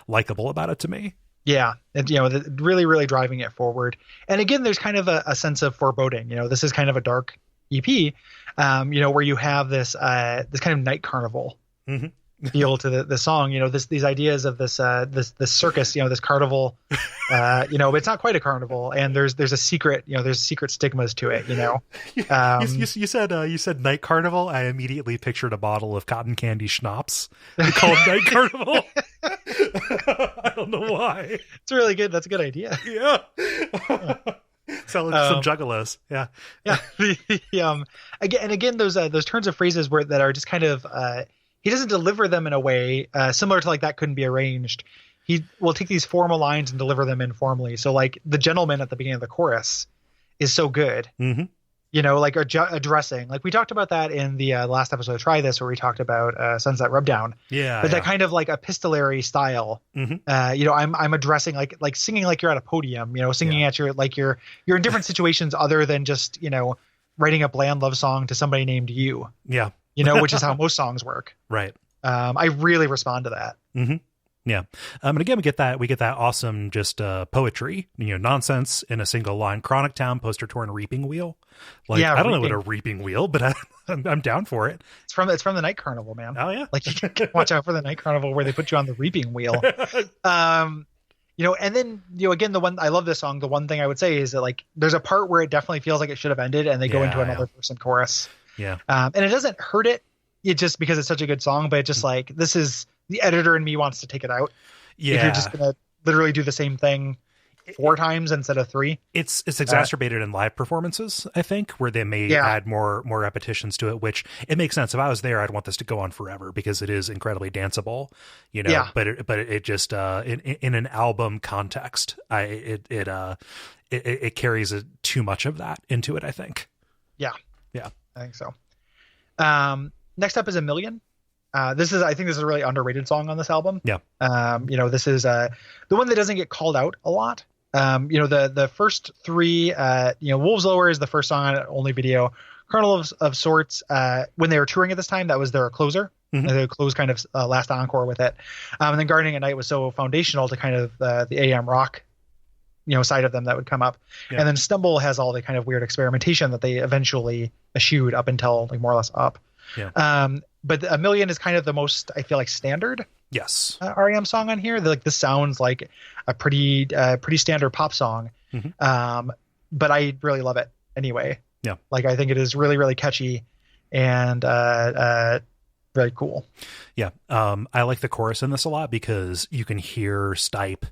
likable about it to me. Yeah. And, really, really driving it forward. And again, there's kind of a sense of foreboding, this is kind of a dark EP, where you have this kind of night carnival feel to the song. These ideas of this circus, this carnival, but it's not quite a carnival, and there's a secret, there's secret stigmas to it. You said night carnival. I immediately pictured a bottle of cotton candy schnapps called Night Carnival. I don't know why. It's really good. That's a good idea. Yeah. Selling some juggalos. Yeah. Again, those turns of phrases that are just kind of, he doesn't deliver them in a way similar to like that couldn't be arranged. He will take these formal lines and deliver them informally. So like the gentleman at the beginning of the chorus is so good. Mm-hmm. Like addressing, like we talked about that in the last episode of Try This, where we talked about Sunset Rubdown. Yeah. But that kind of like epistolary style. Mm-hmm. I'm addressing like singing like you're at a podium, singing at your, like you're in different situations other than just, writing a bland love song to somebody named you. Yeah. Which is how most songs work. Right. I really respond to that. Mm-hmm. Yeah. And again, we get that awesome, just poetry, nonsense in a single line. Chronic Town, poster torn, reaping wheel. Like, I don't know what a reaping wheel, but I'm down for it. It's from the Night Carnival, man. Oh yeah. Like you can watch out for the Night Carnival where they put you on the reaping wheel. And then, again, the one, I love this song. The one thing I would say is that like, there's a part where it definitely feels like it should have ended and they go into another person chorus. Yeah. And it doesn't hurt it. It just because it's such a good song, but it just like, this is the editor in me wants to take it out. Yeah. If you're just going to literally do the same thing 4 times instead of 3. It's exacerbated in live performances, I think, where they may add more repetitions to it, which it makes sense. If I was there, I'd want this to go on forever because it is incredibly danceable, but it just, in an album context, it carries too much of that into it, I think. Yeah. Yeah. I think so. Next up is A Million. I think this is a really underrated song on this album. Yeah. This is the one that doesn't get called out a lot. The first 3, Wolves Lower is the first song on it, only video. Carnival of Sorts, when they were touring at this time, that was their closer. Mm-hmm. They would close kind of last encore with it. And then Gardening at Night was so foundational to kind of the AM rock, side of them that would come up. Yeah. And then Stumble has all the kind of weird experimentation that they eventually eschewed up until like more or less Up. Yeah. But A Million is kind of the most, I feel like, standard R.E.M. song on here. This sounds like a pretty standard pop song. Mm-hmm. But I really love it anyway. Yeah. Like I think it is really, really catchy and very cool. Yeah. I like the chorus in this a lot because you can hear Stipe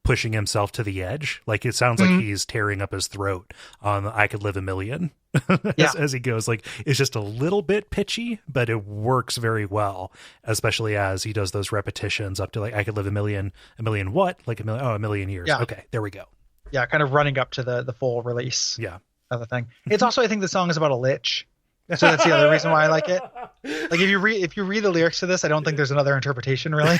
pushing himself to the edge. Like it sounds like he's tearing up his throat on I Could Live a Million as he goes. Like it's just a little bit pitchy, but it works very well, especially as he does those repetitions up to like I could live a million what? Like a million years. Yeah. Okay, there we go. Yeah, kind of running up to the full release. Yeah. Of the thing. It's also, I think the song is about a lich. So that's the other reason why I like it. Like if you read the lyrics to this, I don't think there's another interpretation really.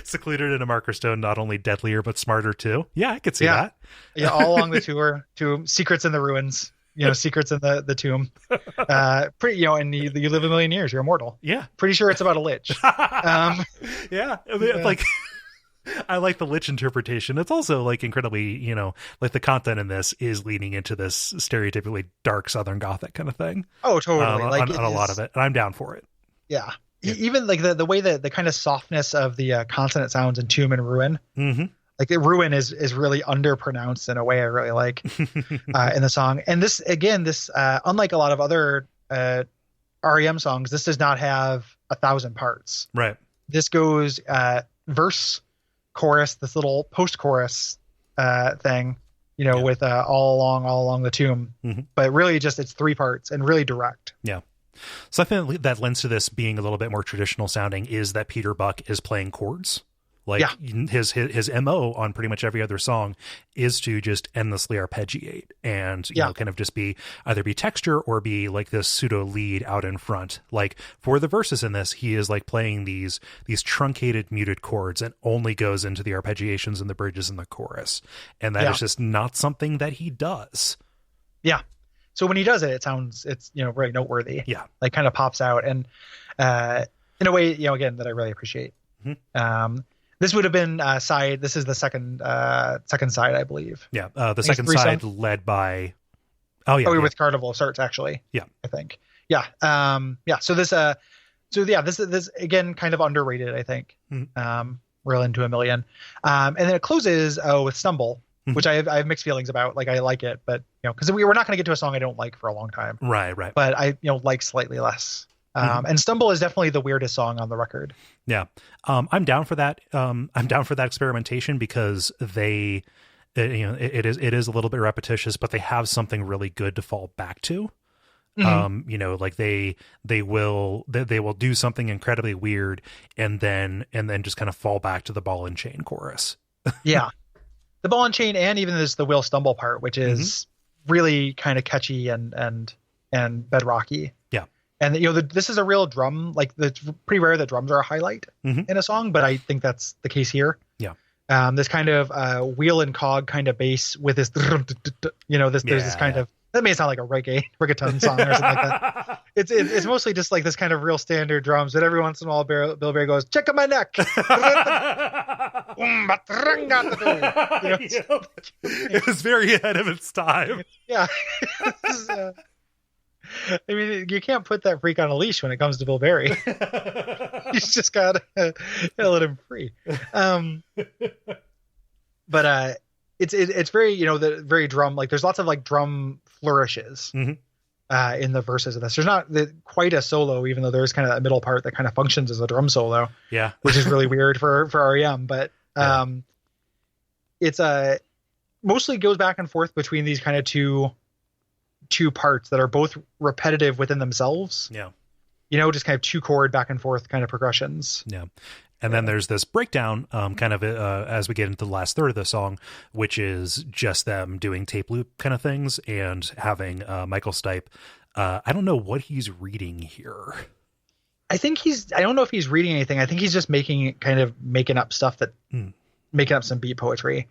Secluded in a marker stone, not only deadlier but smarter too. Yeah, I could see that. Yeah, all along the tour to secrets in the ruins. Secrets in the tomb. And you live a million years, you're immortal. Yeah, pretty sure it's about a lich. Yeah, I mean, like. I like the lich interpretation. It's also like incredibly, like the content in this is leaning into this stereotypically dark Southern Gothic kind of thing. Oh, totally. On a lot of it. And I'm down for it. Yeah. Even like the way that the kind of softness of the consonant sounds in tomb and ruin. Mm-hmm. Like the ruin is really underpronounced in a way I really like in the song. And this, again, unlike a lot of other R.E.M. songs, this does not have 1,000 parts. Right. This goes verse, chorus, this little post-chorus thing, with all along the tomb. Mm-hmm. But really just it's 3 parts and really direct. Yeah. Something that lends to this being a little bit more traditional sounding is that Peter Buck is playing chords. Like his MO on pretty much every other song is to just endlessly arpeggiate and kind of just either be texture or be like this pseudo lead out in front. Like for the verses in this, he is like playing these truncated muted chords and only goes into the arpeggiations and the bridges in the chorus. And that is just not something that he does. Yeah. So when he does it, it's very noteworthy. Yeah. Like kind of pops out and in a way, again, that I really appreciate. Mm-hmm. This would have been this is the second side, I believe. Yeah. The second side led by, with Carnival starts actually. Yeah. I think. Yeah. So this, So yeah, this again kind of underrated, I think. Real into a million. And then it closes with Stumble, which I have mixed feelings about. Like, I like it, but because we're not going to get to a song I don't like for a long time. Right. But I like slightly less. And Stumble is definitely the weirdest song on the record. Yeah. I'm down for that. I'm down for that experimentation because it is a little bit repetitious, but they have something really good to fall back to. Like they will do something incredibly weird and then just kind of fall back to the ball and chain chorus. Yeah. The ball and chain, and even the Will Stumble part, which is really kind of catchy and bedrocky. Yeah. And this is a real drum, like it's pretty rare that drums are a highlight in a song, but I think that's the case here. Yeah. This kind of wheel and cog kind of bass with this, there's this kind of, that may sound like a reggaeton song or something like that. It's mostly just like this kind of real standard drums, but every once in a while Bill Berry goes, check on my neck. It was very ahead of its time. Yeah. I mean, you can't put that freak on a leash when it comes to Bill Berry. You just gotta let him free. But it's very very drum, like there's lots of like drum flourishes in the verses of this. There's not quite a solo, even though there's kind of a middle part that kind of functions as a drum solo. Yeah, which is really weird for R.E.M. But it's mostly goes back and forth between these kind of two parts that are both repetitive within themselves. Yeah. Just kind of 2-chord back and forth kind of progressions. Yeah. And then there's this breakdown kind of as we get into the last third of the song, which is just them doing tape loop kind of things and having Michael Stipe. I don't know what he's reading here. I don't know if he's reading anything. I think he's just making up stuff making up some beat poetry.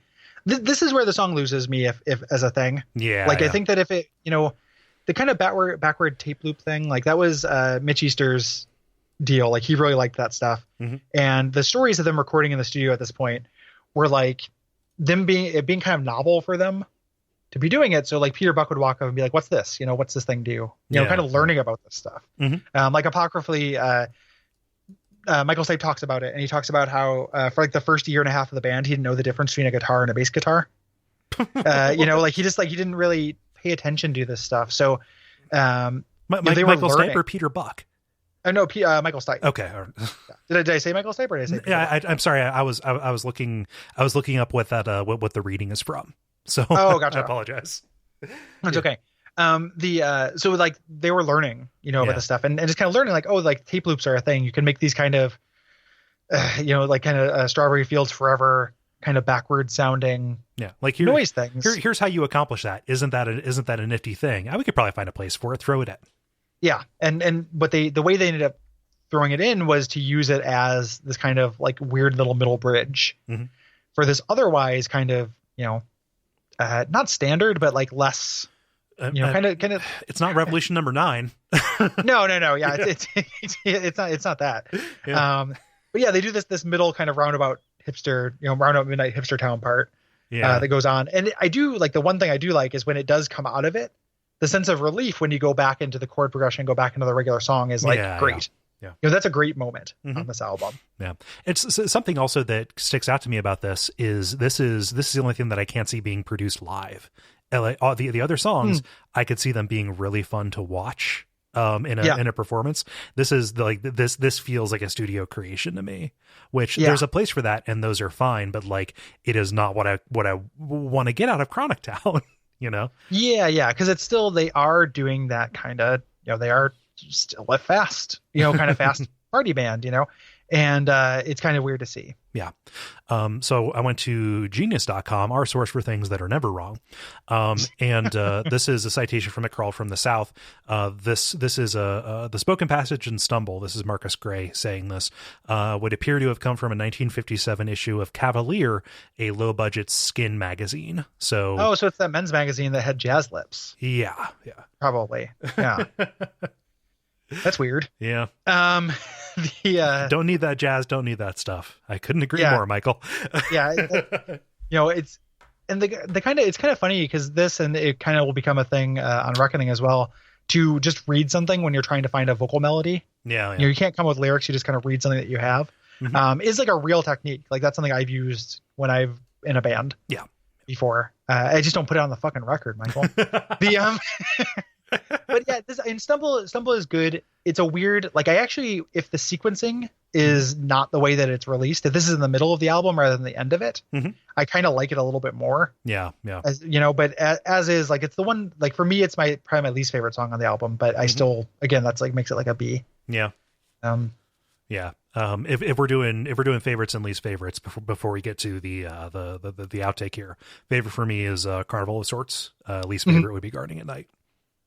This is where the song loses me if as a thing. Yeah. Like, I think that if it, the kind of backward tape loop thing, like that was Mitch Easter's deal. Like, he really liked that stuff. And the stories of them recording in the studio at this point were like them being kind of novel for them to be doing it. So like Peter Buck would walk up and be like, what's this? What's this thing do? Kind of learning about this stuff. Like apocryphally, Michael Stipe talks about it, and he talks about how for like the first year and a half of the band, he didn't know the difference between a guitar and a bass guitar. Like he didn't really pay attention to this stuff. So Michael Stipe or Peter Buck? No, Michael Stipe. Okay. Did I say Michael Stipe or did I say Peter Buck? I'm sorry. I was looking up what that what the reading is from. So gotcha. I apologize. That's okay. So like they were learning, about this stuff and just kind of learning like, like tape loops are a thing. You can make these kind of, like kind of Strawberry Fields Forever kind of backward sounding like noise things. Here's how you accomplish that. Isn't that a nifty thing? We could probably find a place for it. Throw it in. Yeah. But the way they ended up throwing it in was to use it as this kind of like weird little middle bridge for this otherwise kind of, not standard, but like less, kind of. It's not Revolution number 9. No. Yeah. It's not that. Yeah. But yeah, they do this middle kind of roundabout hipster, roundabout midnight hipster town part that goes on. And I do like, the one thing I do like is when it does come out of it, the sense of relief when you go back into the chord progression, go back into the regular song is like great. Yeah. That's a great moment on this album. Yeah. It's something also that sticks out to me about this is the only thing that I can't see being produced live. The other songs, I could see them being really fun to watch in a performance. This is this feels like a studio creation to me, which there's a place for that. And those are fine, but like, it is not what I want to get out of Chronic Town, Yeah. Cause it's still, they are doing that kind of, they are still a fast, kind of fast party band, and it's kind of weird to see. Yeah. So I went to genius.com, our source for things that are never wrong. And this is a citation from McCrawl from the South. This is the spoken passage in Stumble. This is Marcus Gray saying this, would appear to have come from a 1957 issue of Cavalier, a low budget skin magazine. So it's that men's magazine that had jazz lips. Yeah. Probably. Yeah. That's weird. Yeah. Don't need that jazz. Don't need that stuff. I couldn't agree more, Michael. Yeah. It's kind of funny because this, and it kind of will become a thing on Reckoning as well, to just read something when you're trying to find a vocal melody. Yeah, You can't come with lyrics. You just kind of read something that you have. Is like a real technique. Like that's something I've used when I've in a band. Yeah. Before. I just don't put it on the fucking record, Michael. But yeah, and Stumble is good. It's a weird, like I actually, if the sequencing is not the way that it's released, if this is in the middle of the album rather than the end of it, I kind of like it a little bit more. Yeah. As, but as is, like it's the one, like for me, it's probably my least favorite song on the album, but I still, again, that's like makes it like a B. Yeah. Yeah. If we're doing favorites and least favorites before we get to the outtake here, favorite for me is Carnival of Sorts. Least favorite would be Gardening at Night.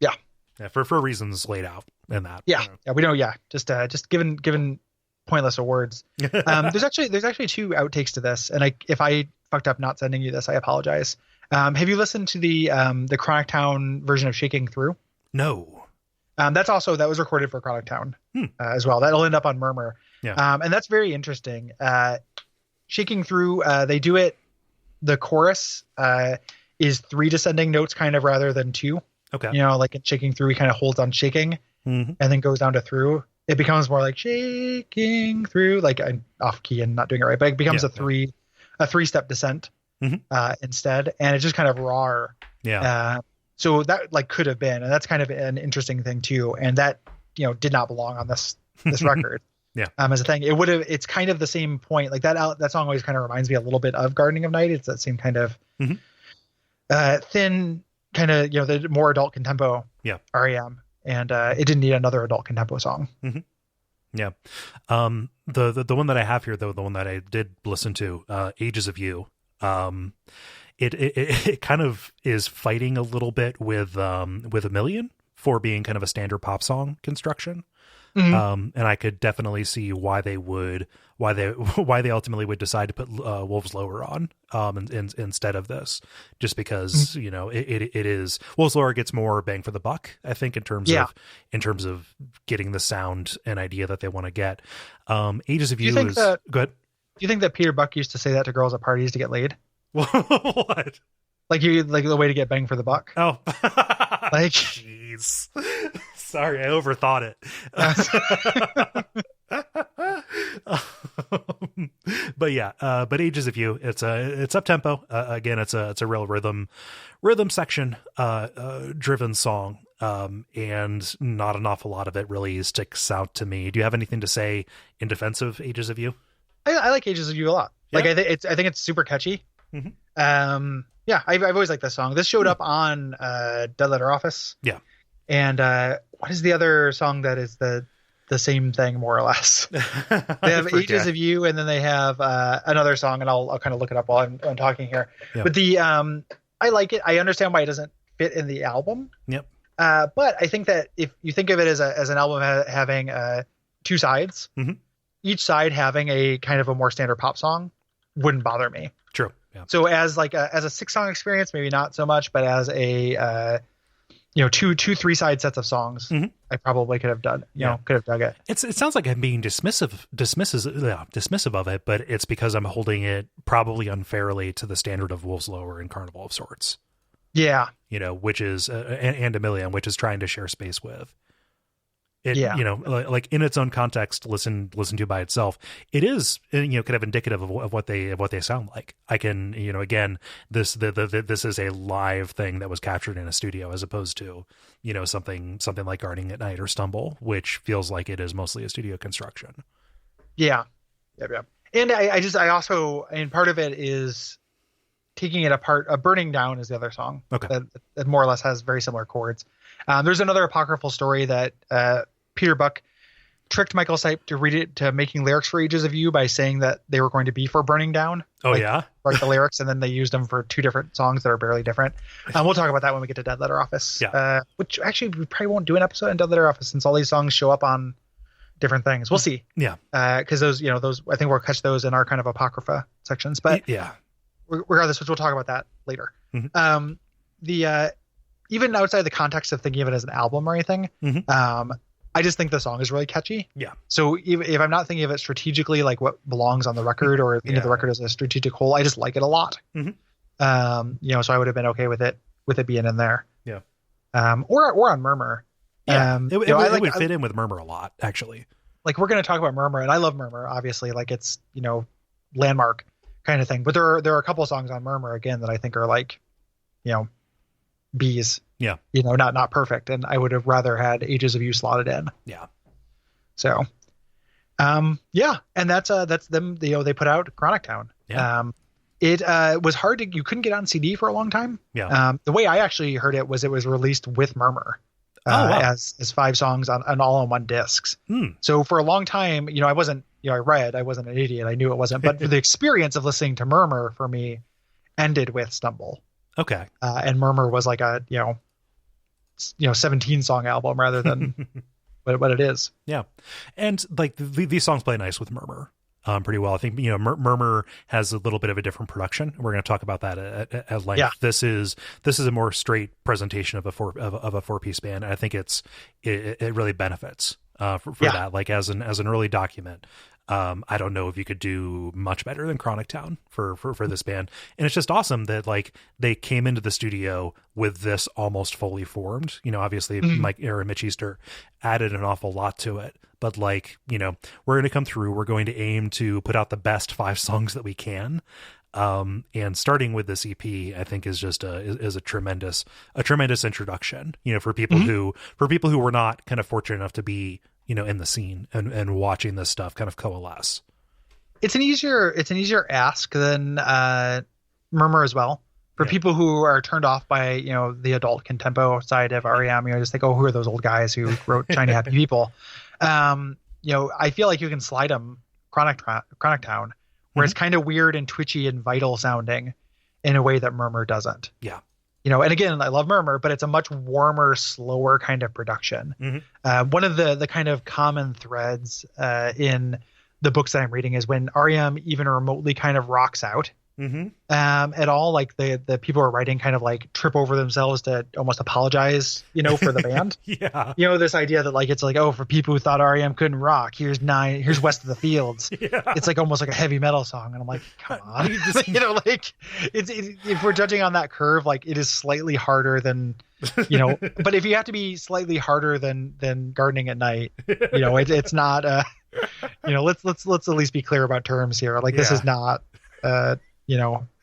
Yeah, for reasons laid out in that. Yeah, we know. Yeah, just given pointless awards. There's actually 2 outtakes to this, and if I fucked up not sending you this, I apologize. Have you listened to the Chronic Town version of Shaking Through? No. That was recorded for Chronic Town as well. That'll end up on Murmur. Yeah. And that's very interesting. Shaking Through, they do it. The chorus is 3 descending notes, kind of rather than 2. Okay. Like in Shaking Through, he kind of holds on shaking and then goes down to through. It becomes more like shaking through, like I'm off key and not doing it right, but it becomes a 3-step descent instead, and it's just kind of raw. Yeah. So that like could have been, and that's kind of an interesting thing too, and that did not belong on this record. Yeah. As a thing, it's kind of the same point. Like that song always kind of reminds me a little bit of Gardening of Night. It's that same kind of thin, kind of the more adult contempo. Yeah. R.E.M. And it didn't need another adult contempo song. Yeah. The one that I have here, though, the one that I did listen to, Ages of You. It kind of is fighting a little bit with A Million for being kind of a standard pop song construction. And I could definitely see why they ultimately would decide to put Wolves Lower on instead of this, just because it is Wolves Lower gets more bang for the buck, I think, in terms of getting the sound and idea that they want to get. Ages of You is good. Do you think that Peter Buck used to say that to girls at parties to get laid? What? Like the way to get bang for the buck? Oh, like jeez. Sorry, I overthought it. But yeah, but Ages of You, it's up tempo. Again, it's a real rhythm section driven song. And not an awful lot of it really sticks out to me. Do you have anything to say in defense of Ages of You? I like Ages of You a lot. Yeah. Like I think it's super catchy. Yeah, I've always liked this song. This showed up on Dead Letter Office. Yeah. And what is the other song that is the same thing, more or less? They have Ages of You, and then they have another song, and I'll kind of look it up while I'm talking here. Yeah. But I like it. I understand why it doesn't fit in the album. Yep. But I think that if you think of it as an album having 2 sides, each side having a kind of a more standard pop song wouldn't bother me. True. Yeah. So as a 6-song experience, maybe not so much, but as a 2-3 side sets of songs, I probably could have done, could have dug it. It sounds like I'm being dismissive of it, but it's because I'm holding it probably unfairly to the standard of Wolves Lower and Carnival of Sorts. Yeah. Which is, and A Million, which is trying to share space with. It, like in its own context, listen to by itself, it is, kind of indicative of what they sound like. I can, again, this is a live thing that was captured in a studio, as opposed to, something like Gardening at Night or Stumble, which feels like it is mostly a studio construction. Yeah. And I also, part of it is taking it apart. Burning Down is the other song. Okay. That more or less has very similar chords. There's another apocryphal story that Peter Buck tricked Michael Stipe to making lyrics for Ages of You by saying that they were going to be for Burning Down. Oh, yeah? Write the lyrics, and then they used them for 2 different songs that are barely different. We'll talk about that when we get to Dead Letter Office. Yeah. Which actually we probably won't do an episode on Dead Letter Office since all these songs show up on different things. We'll see. Yeah. Because those I think we'll catch those in our kind of apocrypha sections. But yeah. Regardless, which we'll talk about that later. Even outside the context of thinking of it as an album or anything, I just think the song is really catchy. Yeah. So if I'm not thinking of it strategically, like what belongs on the record, or thinking of the record as a strategic whole, I just like it a lot. So I would have been okay with it being in there. Yeah. Or on Murmur. Yeah, it would fit in with Murmur a lot, actually. Like, we're going to talk about Murmur, and I love Murmur, obviously. Like, it's, landmark kind of thing. But there are a couple of songs on Murmur, again, that I think are like, B's. Yeah. Not perfect. And I would have rather had Ages of You slotted in. Yeah. So, yeah. And that's them. They put out Chronic Town. Yeah. It was hard you couldn't get on CD for a long time. Yeah. The way I actually heard it was released with Murmur. Wow. As 5 songs on all-in-one discs. So for a long time, I wasn't, I wasn't an idiot. I knew it wasn't, but the experience of listening to Murmur for me ended with Stumble. Okay. And Murmur was like a, 17 song album rather than what it is. Yeah. And like these songs play nice with Murmur. Pretty well. I think, Murmur has a little bit of a different production. We're going to talk about that at length. Yeah. This is a more straight presentation of a 4-piece band. And I think it really benefits for that. Like as an early document, I don't know if you could do much better than Chronic Town for this band. And it's just awesome that like they came into the studio with this almost fully formed. Obviously Mike or Mitch Easter added an awful lot to it. But like, we're going to come through. We're going to aim to put out the best 5 songs that we can. And starting with this EP, I think is just a tremendous introduction, for people who were not kind of fortunate enough to be, in the scene and watching this stuff kind of coalesce. It's an easier ask than Murmur as well. For people who are turned off by, the adult contempo side of R.E.M, just think, oh, who are those old guys who wrote Shiny Happy People? I feel like you can slide them Chronic Town, where it's kind of weird and twitchy and vital sounding in a way that Murmur doesn't. Yeah. And again, I love Murmur, but it's a much warmer, slower kind of production. One of the kind of common threads in the books that I'm reading is when R.E.M even remotely kind of rocks out. At all, like the people who are writing kind of like trip over themselves to almost apologize, for the band. This idea that like it's like, oh, for people who thought R.E.M couldn't rock, here's West of the Fields. It's like almost like a heavy metal song, and I'm like, come on. Like it's if we're judging on that curve, like it is slightly harder than but if you have to be slightly harder than Gardening at Night, it's not let's at least be clear about terms here. Like this is not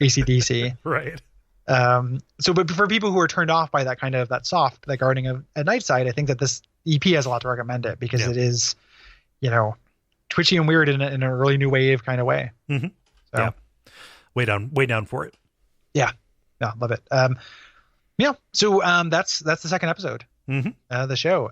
AC/DC. Right. But for people who are turned off by that soft, like Gardening at Night side, I think that this EP has a lot to recommend it because it is, twitchy and weird in a really new wave kind of way. So. Yeah. Way down for it. Yeah. Yeah. Love it. So that's the second episode of the show.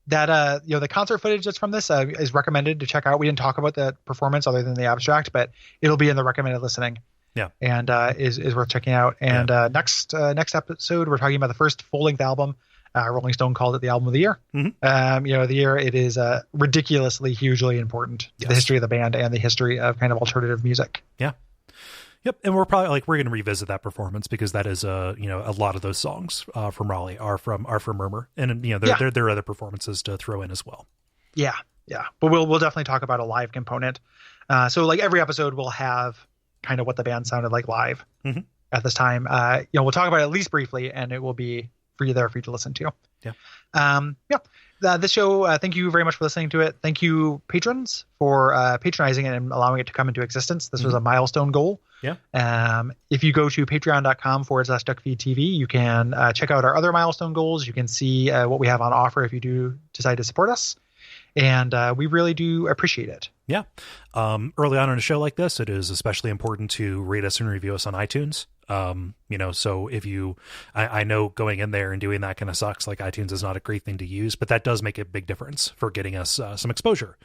The concert footage that's from this is recommended to check out. We didn't talk about the performance other than the abstract, but it'll be in the recommended listening. Yeah. And is worth checking out. And next episode, we're talking about the first full-length album. Rolling Stone called it the album of the year. The year it is ridiculously, hugely important to the history of the band and the history of kind of alternative music. Yeah. Yep, and we're probably we're going to revisit that performance because that is a lot of those songs from Raleigh are from Murmur, and there are other performances to throw in as well. Yeah, but we'll definitely talk about a live component. So like every episode will have kind of what the band sounded like live at this time. We'll talk about it at least briefly, and it will be for you to listen to. This show, thank you very much for listening to it. Thank you, patrons, for patronizing it and allowing it to come into existence. This was a milestone goal. Yeah. If you go to patreon.com/Duckfeed.tv, you can check out our other milestone goals. You can see what we have on offer if you do decide to support us. And we really do appreciate it. Yeah. Early on in a show like this, it is especially important to rate us and review us on iTunes. So if I know going in there and doing that kind of sucks, like iTunes is not a great thing to use, but that does make a big difference for getting us some exposure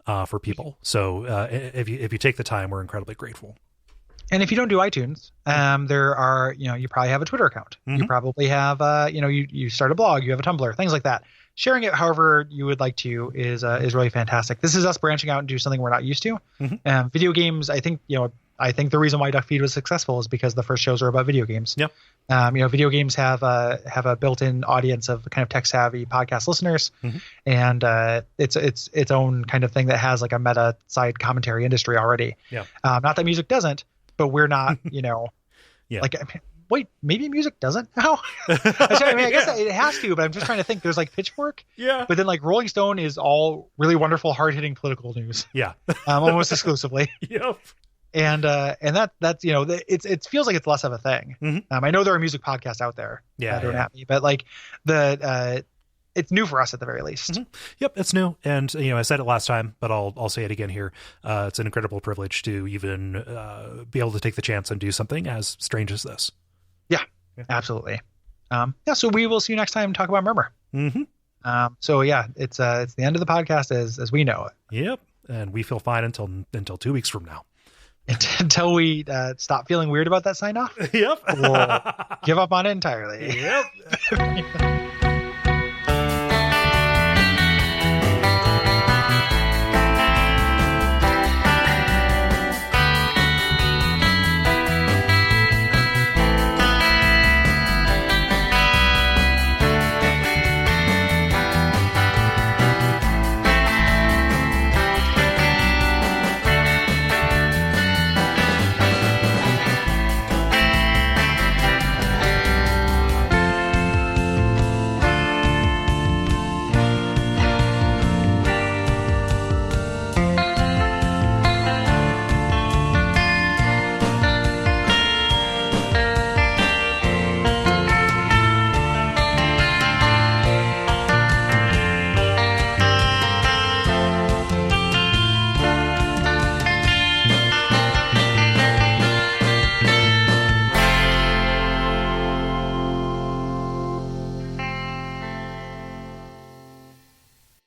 for people. So if you take the time, we're incredibly grateful. And if you don't do iTunes, there are, you probably have a Twitter account. You probably have, you start a blog, you have a Tumblr, things like that. Sharing it however you would like to is really fantastic. This is us branching out and do something we're not used to. Video games, I think the reason why Duckfeed was successful is because the first shows are about video games. Yep. Video games have a built-in audience of kind of tech-savvy podcast listeners, and it's its own kind of thing that has like a meta side commentary industry already. Yeah. Not that music doesn't, but we're not, wait, maybe music doesn't now. I mean, I guess it has to, but I'm just trying to think. There's like Pitchfork, but then like Rolling Stone is all really wonderful, hard hitting political news. Yeah, almost exclusively. Yep. And that's it feels like it's less of a thing. I know there are music podcasts out there. Don't at me, but like it's new for us at the very least. Yep, it's new, and I said it last time, but I'll say it again here. It's an incredible privilege to even be able to take the chance and do something as strange as this. Yeah, absolutely. So we will see you next time. Talk about Murmur. So yeah, it's the end of the podcast as we know it. Yep, and we feel fine until 2 weeks from now. Until we stop feeling weird about that sign off. Yep. We'll give up on it entirely. Yep.